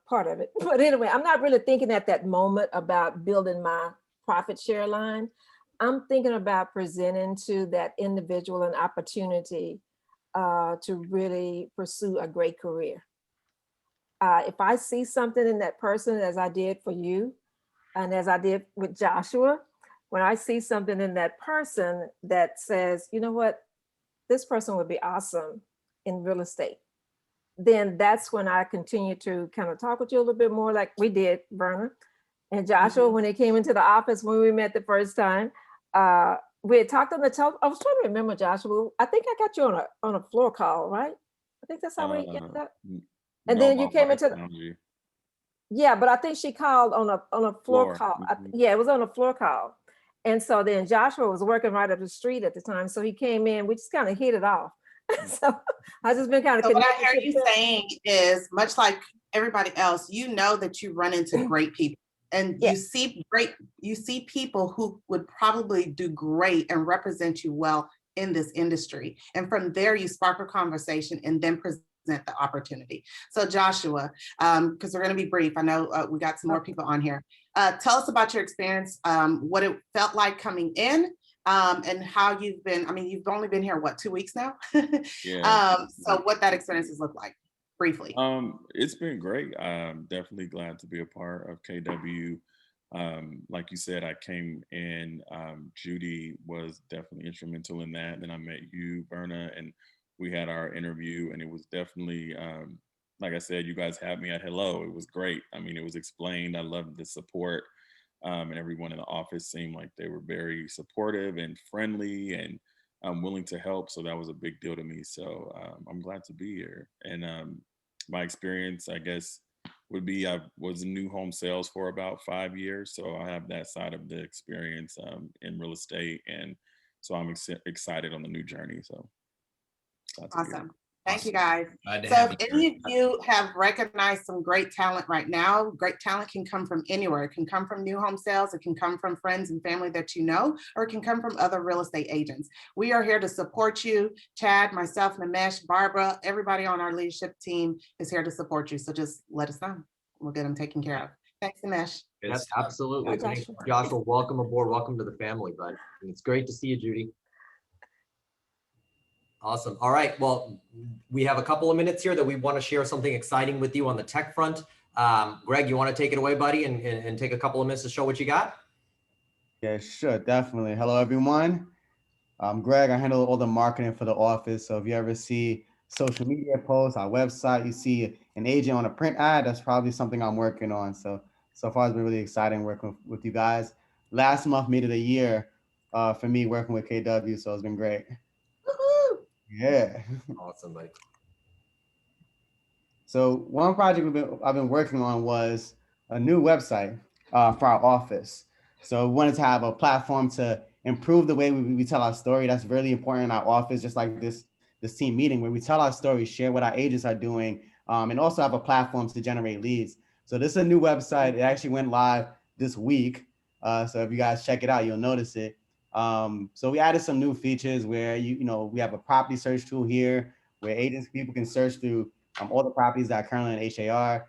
G: part of it. But anyway, I'm not really thinking at that moment about building my profit share line. I'm thinking about presenting to that individual an opportunity to really pursue a great career. If I see something in that person, as I did for you, and as I did with Joshua, when I see something in that person that says, you know what, this person would be awesome in real estate, then that's when I continue to kind of talk with you a little bit more, like we did, Verna and Joshua, when they came into the office when we met the first time. We had talked on the telephone. I was trying to remember, Joshua. I think I got you on a floor call, right? I think that's how we ended up. And
H: No,
G: then
H: my
G: you came
H: wife
G: into
H: found you.
G: yeah, but I think she called on a floor
H: Floor.
G: call.
H: Mhm.
G: Yeah, it was on a floor call. And so then Joshua was working right up the street at the time. So he came in, we just kind of hit it off. So I just been kind of
D: So what I
G: connected
D: heard
G: to
D: you
G: the
D: saying is, much like everybody else, you know that you run into great people, and
G: Yeah.
D: you see people who would probably do great and represent you well in this industry. And from there, you spark a conversation and then present the opportunity. So Joshua, because we're going to be brief, I know we got some more people on here. Tell us about your experience, what it felt like coming in, and how you've been. I mean, you've only been here, what, 2 weeks now?
H: Yeah.
D: So what that experience has looked like, briefly.
H: It's been great. I'm definitely glad to be a part of KW. Like you said, I came in, Judy was definitely instrumental in that. Then I met you, Berna, and we had our interview, and it was definitely, like I said, you guys had me at hello. It was great. I mean, it was explained. I loved the support, and everyone in the office seemed like they were very supportive and friendly and willing to help. So that was a big deal to me. So I'm glad to be here. And my experience, I guess, would be I was in new home sales for about 5 years. So I have that side of the experience in real estate. And so I'm excited on the new journey. So glad to be here.
D: Awesome. Thank you,
B: Awesome.
D: guys.
B: Glad to
D: So
B: have
D: if
B: you
D: any
B: here.
D: of you have recognized some great talent right now, great talent can come from anywhere. It can come from new home sales. It can come from friends and family that you know, or it can come from other real estate agents. We are here to support you. Chad, myself, Namesh, Barbara, everybody on our leadership team is here to support you. So just let us know. We'll get them taken care of. Thanks, Namesh.
B: Good
A: Yes,
B: stuff.
A: absolutely.
G: Hi,
A: Thanks,
G: Joshua.
A: Joshua. Welcome aboard. Welcome to the family, bud. And it's great to see you, Judy. Awesome. All right. Well, we have a couple of minutes here that we want to share something exciting with you on the tech front. Greg, you want to take it away, buddy, and take a couple of minutes to show what you got?
I: Yeah, sure, definitely. Hello, everyone. I'm Greg. I handle all the marketing for the office. So if you ever see social media posts, our website, you see an agent on a print ad, that's probably something I'm working on. So far it's been really exciting working with you guys. Last month made it a year for me working with KW, so it's been great.
D: Woo-hoo.
I: Yeah.
A: Awesome, buddy.
I: So one project I've been working on was a new website for our office. So we wanted to have a platform to improve the way we tell our story. That's really important in our office, just like this team meeting where we tell our story, share what our agents are doing, and also have a platform to generate leads. So this is a new website. It actually went live this week. So if you guys check it out, you'll notice it. So we added some new features where we have a property search tool here where people can search through all the properties that are currently in HAR.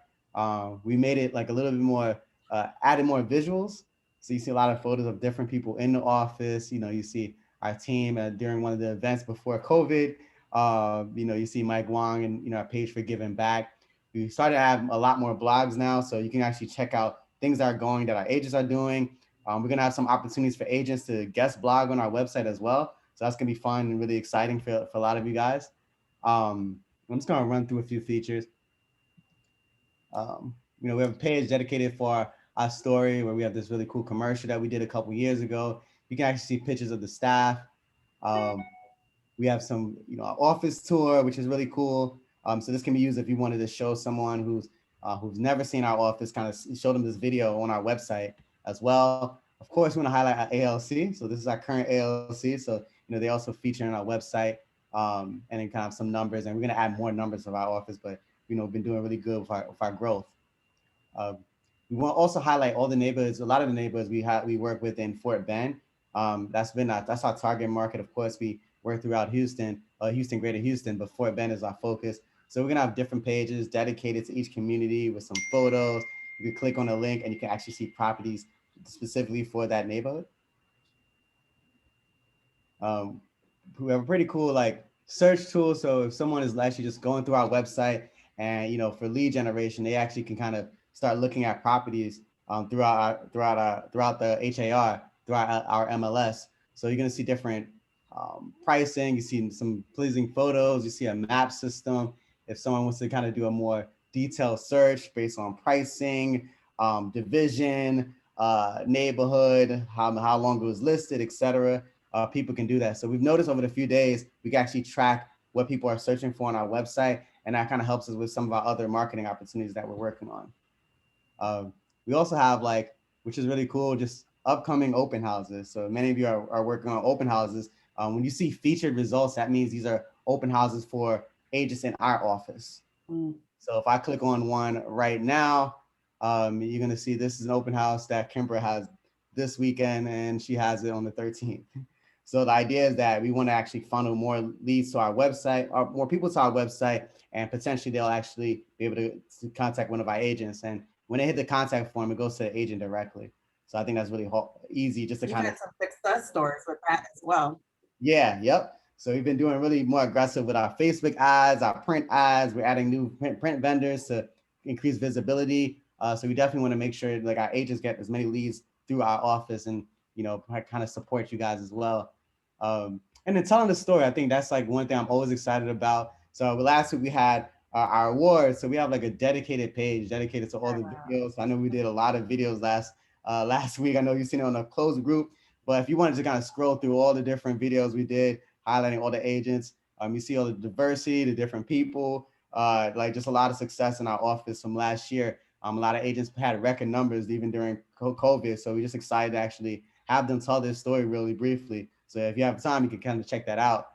I: We made it like a little bit more, added more visuals. So you see a lot of photos of different people in the office. You see our team during one of the events before COVID. You see Mike Wong and our page for giving back. We started to have a lot more blogs now, so you can actually check out things that are going that our agents are doing. We're gonna have some opportunities for agents to guest blog on our website as well. So that's gonna be fun and really exciting for a lot of you guys. I'm just gonna run through a few features. We have a page dedicated for our story where we have this really cool commercial that we did a couple years ago. You can actually see pictures of the staff. We have some, office tour, which is really cool. So this can be used if you wanted to show someone who's never seen our office, kind of show them this video on our website as well. Of course, we want to highlight our ALC. So this is our current ALC. So, they also feature on our website, and then kind of some numbers, and we're going to add more numbers of our office, but, been doing really good with our growth. We want to also highlight all the neighborhoods, a lot of the neighborhoods we work with in Fort Bend. That's our target market. Of course, we work throughout Houston, greater Houston, but Fort Bend is our focus. So we're gonna have different pages dedicated to each community with some photos. You can click on a link and you can actually see properties specifically for that neighborhood. We have a pretty cool search tool. So if someone is actually just going through our website and, for lead generation, they actually can kind of start looking at properties throughout the HAR, throughout our MLS. So you're going to see different pricing. You see some pleasing photos. You see a map system. If someone wants to kind of do a more detailed search based on pricing, division, neighborhood, how long it was listed, etc. People can do that. So we've noticed over the few days, we can actually track what people are searching for on our website. And that kind of helps us with some of our other marketing opportunities that we're working on. We also have which is really cool, just upcoming open houses. So many of you are working on open houses. When you see featured results, that means these are open houses for agents in our office. So if I click on one right now, you're going to see this is an open house that Kimber has this weekend, and she has it on the 13th. So the idea is that we want to actually funnel more leads to our website, or more people to our website, and potentially they'll actually be able to contact one of our agents. And when they hit the contact form, it goes to the agent directly. So I think that's really easy just to
D: You've
I: kind
D: had
I: of
D: some success stories with that as well.
I: Yeah, yep. So we've been doing really more aggressive with our Facebook ads, our print ads. We're adding new print vendors to increase visibility. So we definitely want to make sure our agents get as many leads through our office, and kind of support you guys as well. And then telling the story, I think that's one thing I'm always excited about. So last week we had our awards. So we have a dedicated page dedicated to all the videos. I know we did a lot of videos last week. I know you've seen it on a closed group. But if you wanted to kind of scroll through all the different videos we did, highlighting all the agents, you see all the diversity, the different people, just a lot of success in our office from last year. A lot of agents had record numbers even during COVID. So we're just excited to actually have them tell their story really briefly. So if you have time, you can kind of check that out.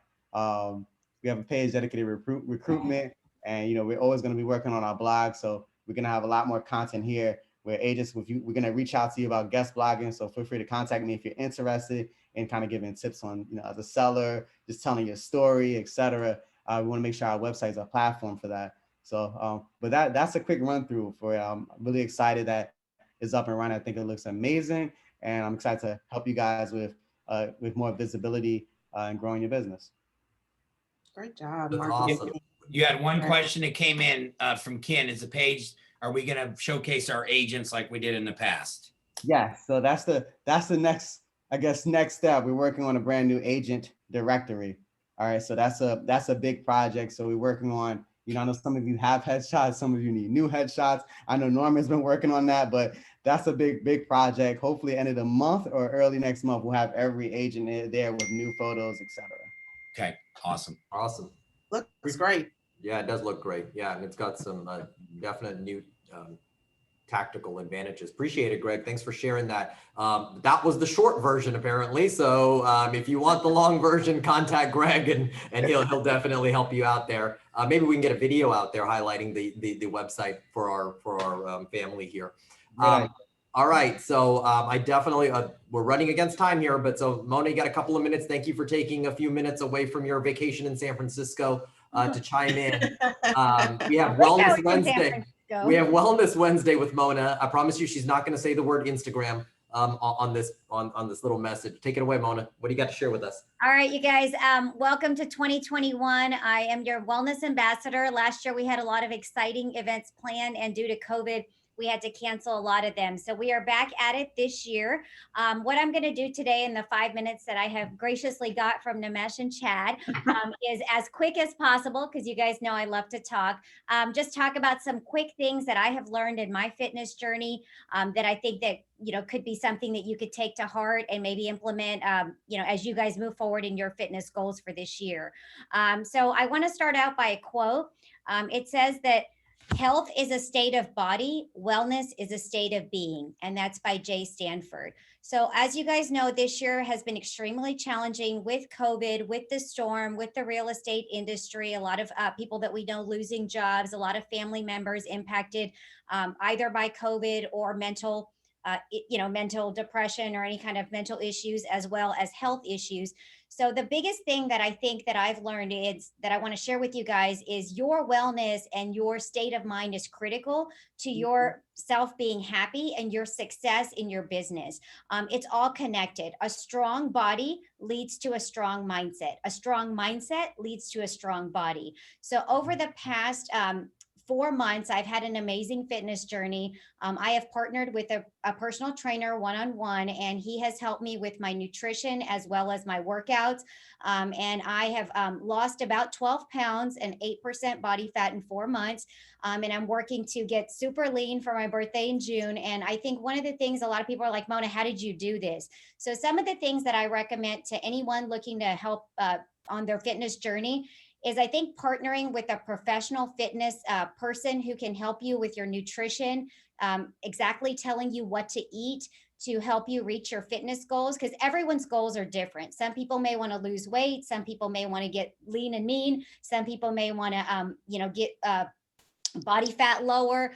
I: We have a page dedicated recruitment, and we're always going to be working on our blog. So we're going to have a lot more content here where agents, we're going to reach out to you about guest blogging. So feel free to contact me if you're interested in kind of giving tips on, as a seller, just telling your story, etc. We want to make sure our website is a platform for that. So, but that's a quick run through for, I'm really excited that it's up and running. I think it looks amazing, and I'm excited to help you guys with more visibility and growing your business.
D: Great job,
A: That's
D: Mark.
A: awesome.
B: You had one question that came in from Ken. Is the page, are we going to showcase our agents like we did in the past?
I: Yeah, so that's the next, I guess, next step. We're working on a brand new agent directory. All right, so that's a big project. So we're working on, I know some of you have headshots, some of you need new headshots. I know Norman's been working on that, but that's a big project. Hopefully end of the month or early next month, we'll have every agent there with new photos, etc.
B: Okay, awesome.
A: Awesome.
D: Looks great.
A: Yeah, it does look great. Yeah, and it's got some definite new tactical advantages. Appreciate it, Greg. Thanks for sharing that. That was the short version, apparently. So if you want the long version, contact Greg, and he'll definitely help you out there. Maybe we can get a video out there highlighting the website for our family here. All right, so I definitely, we're running against time here, but so Mona, you got a couple of minutes. Thank you for taking a few minutes away from your vacation in San Francisco to chime in. We have Wellness Wednesday. We have Wellness Wednesday with Mona. I promise you, she's not going to say the word Instagram on this little message. Take it away, Mona. What do you got to share with us?
J: All right, you guys, welcome to 2021. I am your wellness ambassador. Last year, we had a lot of exciting events planned, and due to COVID, we had to cancel a lot of them. So we are back at it this year. What I'm going to do today in the 5 minutes that I have graciously got from Nimesh and Chad is as quick as possible, because you guys know I love to talk. Just talk about some quick things that I have learned in my fitness journey that I think that could be something that you could take to heart and maybe implement as you guys move forward in your fitness goals for this year. So I want to start out by a quote. It says that health is a state of body, wellness is a state of being, and that's by Jay Stanford. So as you guys know, this year has been extremely challenging with COVID, with the storm, with the real estate industry, a lot of people that we know losing jobs, a lot of family members impacted either by COVID or mental mental depression or any kind of mental issues, as well as health issues. So the biggest thing that I think that I've learned is that I want to share with you guys is your wellness and your state of mind is critical to your self being happy and your success in your business. It's all connected. A strong body leads to a strong mindset. A strong mindset leads to a strong body. So over the past 4 months, I've had an amazing fitness journey. I have partnered with a personal trainer one-on-one, and he has helped me with my nutrition as well as my workouts. And I have lost about 12 pounds and 8% body fat in 4 months. And I'm working to get super lean for my birthday in June. And I think one of the things a lot of people are like, Mona, how did you do this? So some of the things that I recommend to anyone looking to help on their fitness journey is I think partnering with a professional fitness person who can help you with your nutrition, exactly telling you what to eat to help you reach your fitness goals, because everyone's goals are different. Some people may want to lose weight. Some people may want to get lean and mean. Some people may want to, get body fat lower.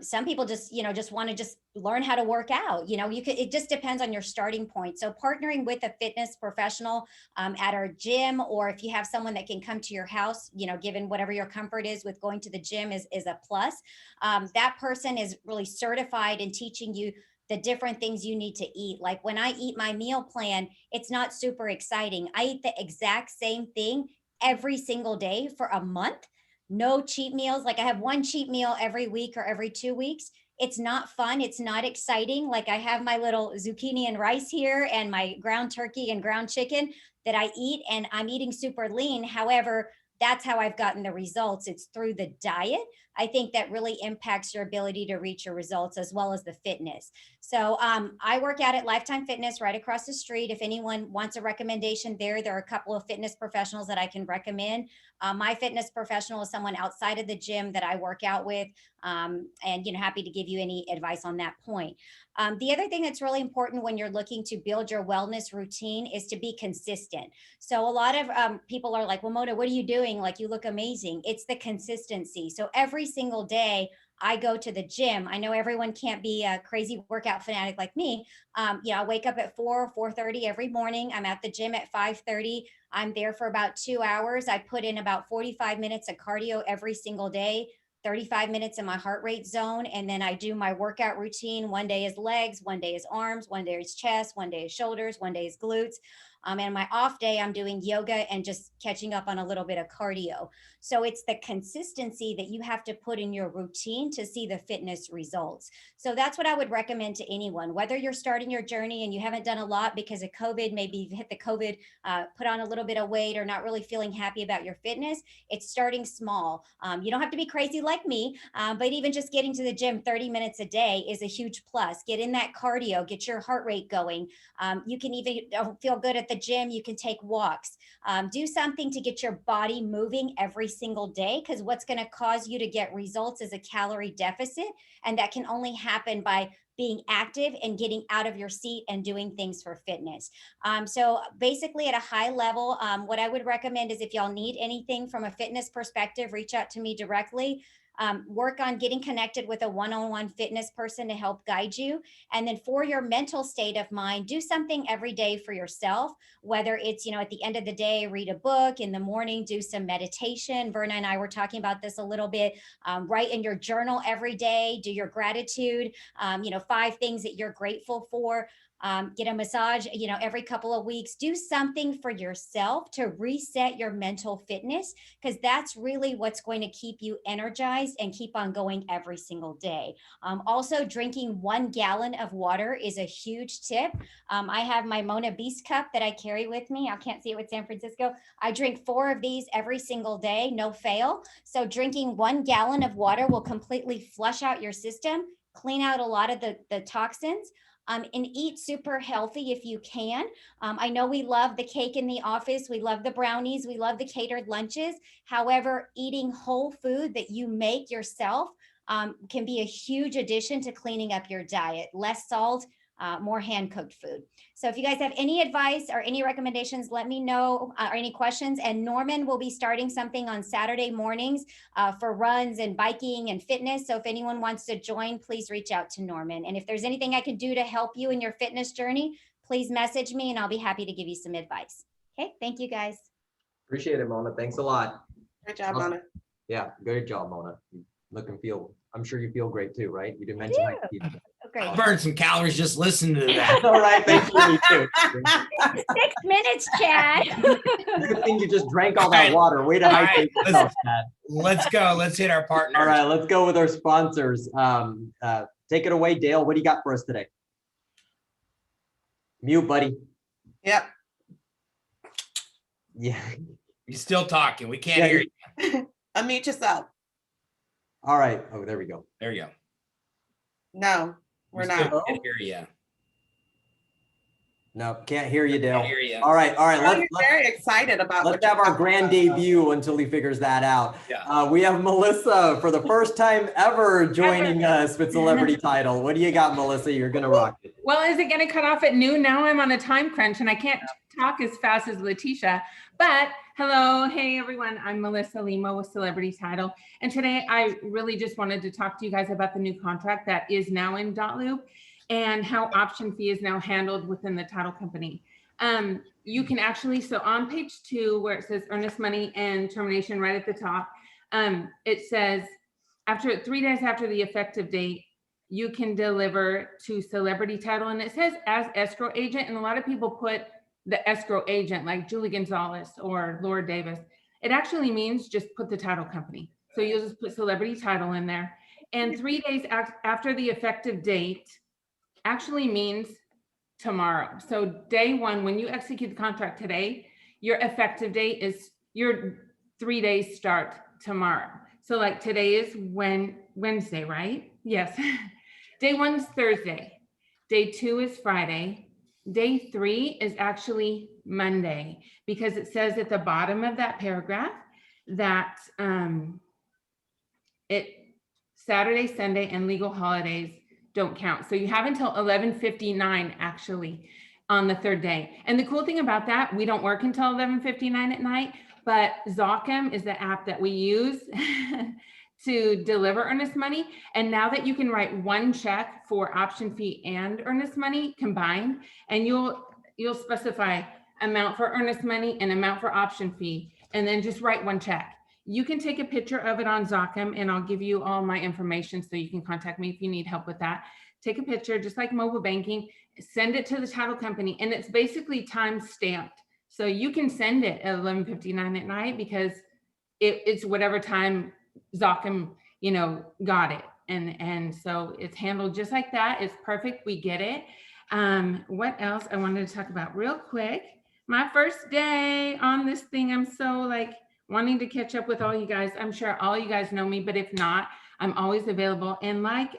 J: Some people just want to just learn how to work out. It just depends on your starting point. So partnering with a fitness professional at our gym, or if you have someone that can come to your house, given whatever your comfort is with going to the gym is a plus. That person is really certified in teaching you the different things you need to eat. Like when I eat my meal plan, it's not super exciting. I eat the exact same thing every single day for a month. No cheat meals. Like I have one cheat meal every week or every 2 weeks. It's not fun. It's not exciting. Like I have my little zucchini and rice here and my ground turkey and ground chicken that I eat, and I'm eating super lean. However, that's how I've gotten the results. It's through the diet. I think that really impacts your ability to reach your results as well as the fitness. So I work out at Lifetime Fitness right across the street. If anyone wants a recommendation there are a couple of fitness professionals that I can recommend. My fitness professional is someone outside of the gym that I work out with, and happy to give you any advice on that point. The other thing that's really important when you're looking to build your wellness routine is to be consistent. So a lot of people are like, well, Mona, what are you doing? Like, you look amazing. It's the consistency. So every single day I go to the gym. I know everyone can't be a crazy workout fanatic like me. I wake up at 4:30 every morning. I'm at the gym at 5:30. I'm there for about 2 hours. I put in about 45 minutes of cardio every single day, 35 minutes in my heart rate zone. And then I do my workout routine. One day is legs, one day is arms, one day is chest, one day is shoulders, one day is glutes. And my off day, I'm doing yoga and just catching up on a little bit of cardio. So it's the consistency that you have to put in your routine to see the fitness results. So that's what I would recommend to anyone, whether you're starting your journey and you haven't done a lot because of COVID, maybe you've hit the COVID, put on a little bit of weight or not really feeling happy about your fitness. It's starting small. You don't have to be crazy like me, but even just getting to the gym 30 minutes a day is a huge plus. Get in that cardio, get your heart rate going. You can even feel good at the gym. You can take walks, do something to get your body moving every single day, because what's going to cause you to get results is a calorie deficit. And that can only happen by being active and getting out of your seat and doing things for fitness. So basically at a high level, what I would recommend is if y'all need anything from a fitness perspective, reach out to me directly. Work on getting connected with a one-on-one fitness person to help guide you. And then for your mental state of mind, do something every day for yourself, whether it's, at the end of the day, read a book, in the morning, do some meditation. Verna and I were talking about this a little bit. Write in your journal every day, do your gratitude, 5 things that you're grateful for. Get a massage, every couple of weeks. Do something for yourself to reset your mental fitness, because that's really what's going to keep you energized and keep on going every single day. Also, drinking 1 gallon of water is a huge tip. I have my Mona Beast cup that I carry with me. I can't see it with San Francisco. I drink 4 of these every single day, no fail. So drinking 1 gallon of water will completely flush out your system, clean out a lot of the toxins. And eat super healthy if you can. I know we love the cake in the office. We love the brownies. We love the catered lunches. However, eating whole food that you make yourself can be a huge addition to cleaning up your diet. Less salt, more hand-cooked food. So if you guys have any advice or any recommendations, let me know, or any questions. And Norman will be starting something on Saturday mornings for runs and biking and fitness. So if anyone wants to join, please reach out to Norman. And if there's anything I can do to help you in your fitness journey, please message me and I'll be happy to give you some advice. Okay, thank you guys.
A: Appreciate it, Mona. Thanks a lot.
D: Great job, Mona.
A: Yeah, good job, Mona. You look and feel, I'm sure you feel great too, right? You didn't mention how you feel.
J: Oh, great.
B: Burn some calories just listening to that.
A: All right, thank you. Me too.
J: 6 minutes, Chad.
A: Good thing you just drank all that water. Way to
B: All
A: hydrate
B: right,
A: yourself, Chad.
B: Let's go. Let's hit our partners.
A: All right, let's go with our sponsors. Take it away, Dale. What do you got for us today? Mute, buddy.
D: Yep.
A: Yeah.
B: You're still talking. We can't hear you.
D: Unmute yourself.
A: All right. Oh, there we go.
B: There you go.
D: No, we're
B: We still
D: not.
B: can't hear you.
A: No, can't hear you, Dale.
B: Can't hear you.
A: All right.
D: I'm very excited about
A: Let's
D: what you're
A: have our
D: talking
A: grand
D: about.
A: debut until he figures that out.
B: Yeah.
A: We have Melissa for the first time ever joining us with Celebrity Title. What do you got, Melissa? You're going to rock it.
K: Well, is it going to cut off at noon? Now I'm on a time crunch and I can't talk as fast as Letitia. But hello, hey everyone, I'm Melissa Lima with Celebrity Title. And today I really just wanted to talk to you guys about the new contract that is now in .loop and how option fee is now handled within the title company. You can actually, so on page 2 where it says earnest money and termination right at the top, it says after 3 days after the effective date, you can deliver to Celebrity Title, and it says as escrow agent, and a lot of people put the escrow agent like Julie Gonzalez or Laura Davis. It actually means just put the title company. So you'll just put Celebrity Title in there, and 3 days after the effective date actually means tomorrow. So day 1, when you execute the contract today, your effective date is your 3 days start tomorrow. So like today is Wednesday, right? Yes. Day 1 is Thursday. Day 2 is Friday. Day 3 is actually Monday, because it says at the bottom of that paragraph that Saturday, Sunday, and legal holidays don't count. So you have until 11:59 actually on the 3rd day. And the cool thing about that, we don't work until 11:59 at night, but Zochem is the app that we use to deliver earnest money. And now that you can write one check for option fee and earnest money combined, and you'll specify amount for earnest money and amount for option fee, and then just write one check. You can take a picture of it on Zochem, and I'll give you all my information so you can contact me if you need help with that. Take a picture, just like mobile banking, send it to the title company, and it's basically time stamped. So you can send it at 11:59 at night because it's whatever time Zochem, got it. And so it's handled just like that. It's perfect. We get it. What else I wanted to talk about real quick? My first day on this thing, I'm so wanting to catch up with all you guys. I'm sure all you guys know me, but if not, I'm always available. And like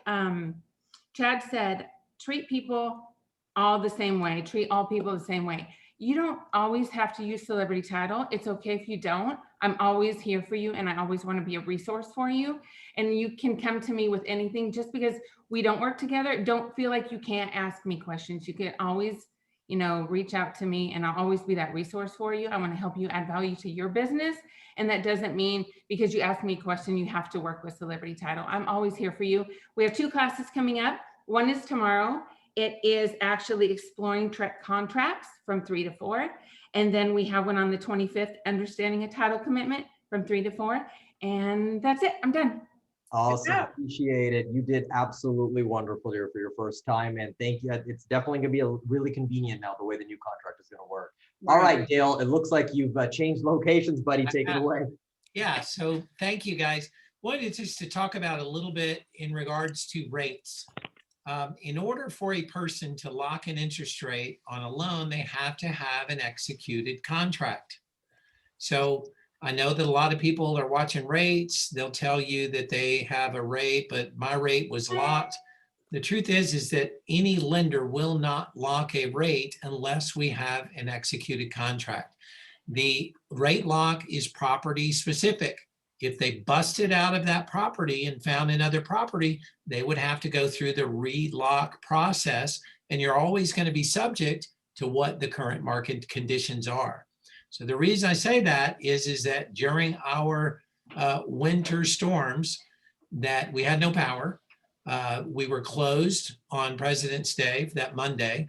K: Chad said, treat people all the same way. Treat all people the same way. You don't always have to use Celebrity Title. It's okay if you don't. I'm always here for you, and I always want to be a resource for you. And you can come to me with anything. Just because we don't work together, don't feel like you can't ask me questions. You can always, reach out to me, and I'll always be that resource for you. I want to help you add value to your business. And that doesn't mean because you ask me a question, you have to work with Celebrity Title. I'm always here for you. We have 2 classes coming up. One is tomorrow. It is actually exploring contracts from 3 to 4. And then we have one on the 25th, understanding a title commitment from 3 to 4. And that's it. I'm done.
A: Awesome. Appreciate it. You did absolutely wonderful here for your first time. And thank you. It's definitely going to be really convenient now, the way the new contract is going to work. All right, Dale, it looks like you've changed locations, buddy. Take it away.
L: Yeah. So thank you, guys. Wanted just to talk about a little bit in regards to rates. In order for a person to lock an interest rate on a loan, they have to have an executed contract. So I know that a lot of people are watching rates. They'll tell you that they have a rate, but my rate was locked. The truth is that any lender will not lock a rate unless we have an executed contract. The rate lock is property specific. If they busted out of that property and found another property, they would have to go through the relock process. And you're always going to be subject to what the current market conditions are. So the reason I say that is that during our winter storms that we had no power, we were closed on President's Day, that Monday,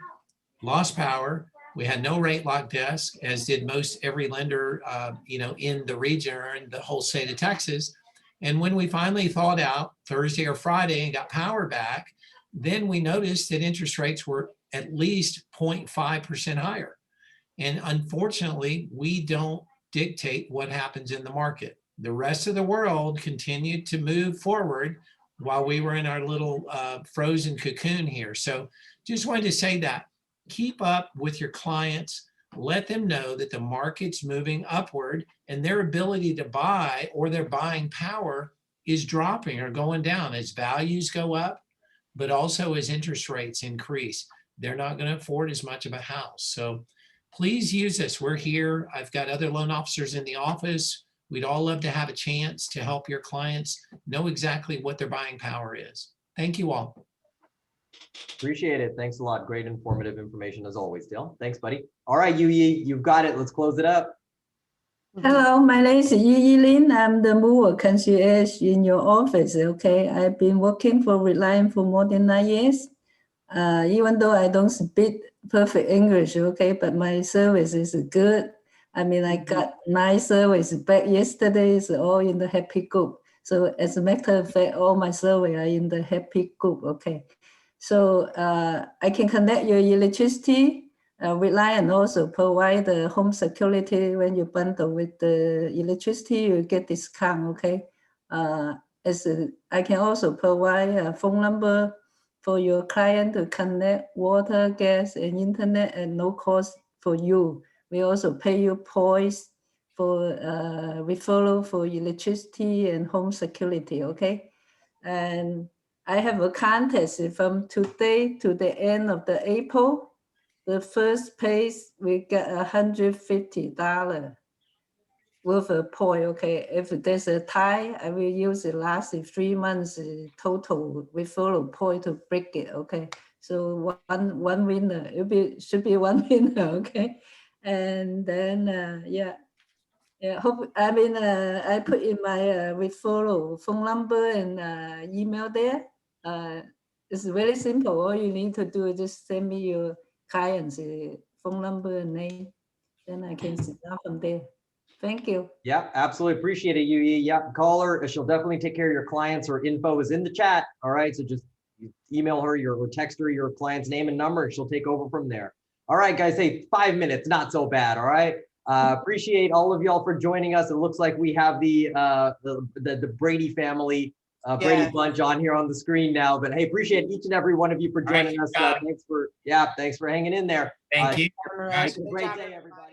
L: lost power. We had no rate lock desk, as did most every lender, in the region or in the whole state of Texas. And when we finally thawed out Thursday or Friday and got power back, then we noticed that interest rates were at least 0.5% higher. And unfortunately, we don't dictate what happens in the market. The rest of the world continued to move forward while we were in our little frozen cocoon here. So just wanted to say that. Keep up with your clients. Let them know that the market's moving upward and their ability to buy or their buying power is dropping or going down as values go up, but also as interest rates increase. They're not going to afford as much of a house. So please use us. We're here. I've got other loan officers in the office. We'd all love to have a chance to help your clients know exactly what their buying power is. Thank you all.
A: Appreciate it. Thanks a lot. Great informative information as always, Dale. Thanks, buddy. All right, Yi, you've got it. Let's close it up.
M: Hello, my name is Yi Lin. I'm the mover concierge in your office. Okay, I've been working for Reliant for more than 9 years. Even though I don't speak perfect English, okay, but my service is good. I mean, I got nice service back yesterday. It's all in the happy group. So as a matter of fact, all my survey are in the happy group. Okay, so I can connect your electricity. Reliant also provide the home security. When you bundle with the electricity, you get discount. Okay, I can also provide a phone number for your client to connect water, gas, and internet at no cost for you. We also pay you points for referral for electricity and home security. Okay, and I have a contest from today to the end of the April. The first place we get $150 worth of point. Okay, if there's a tie, I will use the last 3 months total referral point to break it. Okay, so one winner. Should be one winner. Okay, and then I put in my referral phone number and email there. It's very simple. All you need to do is just send me your client's phone number and name, then I can sit down from there. Thank you.
A: Yeah, absolutely. Appreciate it, Yi. Yeah, call her. She'll definitely take care of your clients. Her info is in the chat. All right, so just email her or text her your client's name and number, and she'll take over from there. All right, guys, hey, 5 minutes, not so bad. All right. Appreciate all of y'all for joining us. It looks like we have the Brady family, Brady bunch on here on the screen now. But hey, appreciate each and every one of you for joining us. Thanks for hanging in there.
B: Thank you.
A: Have a great day, everybody.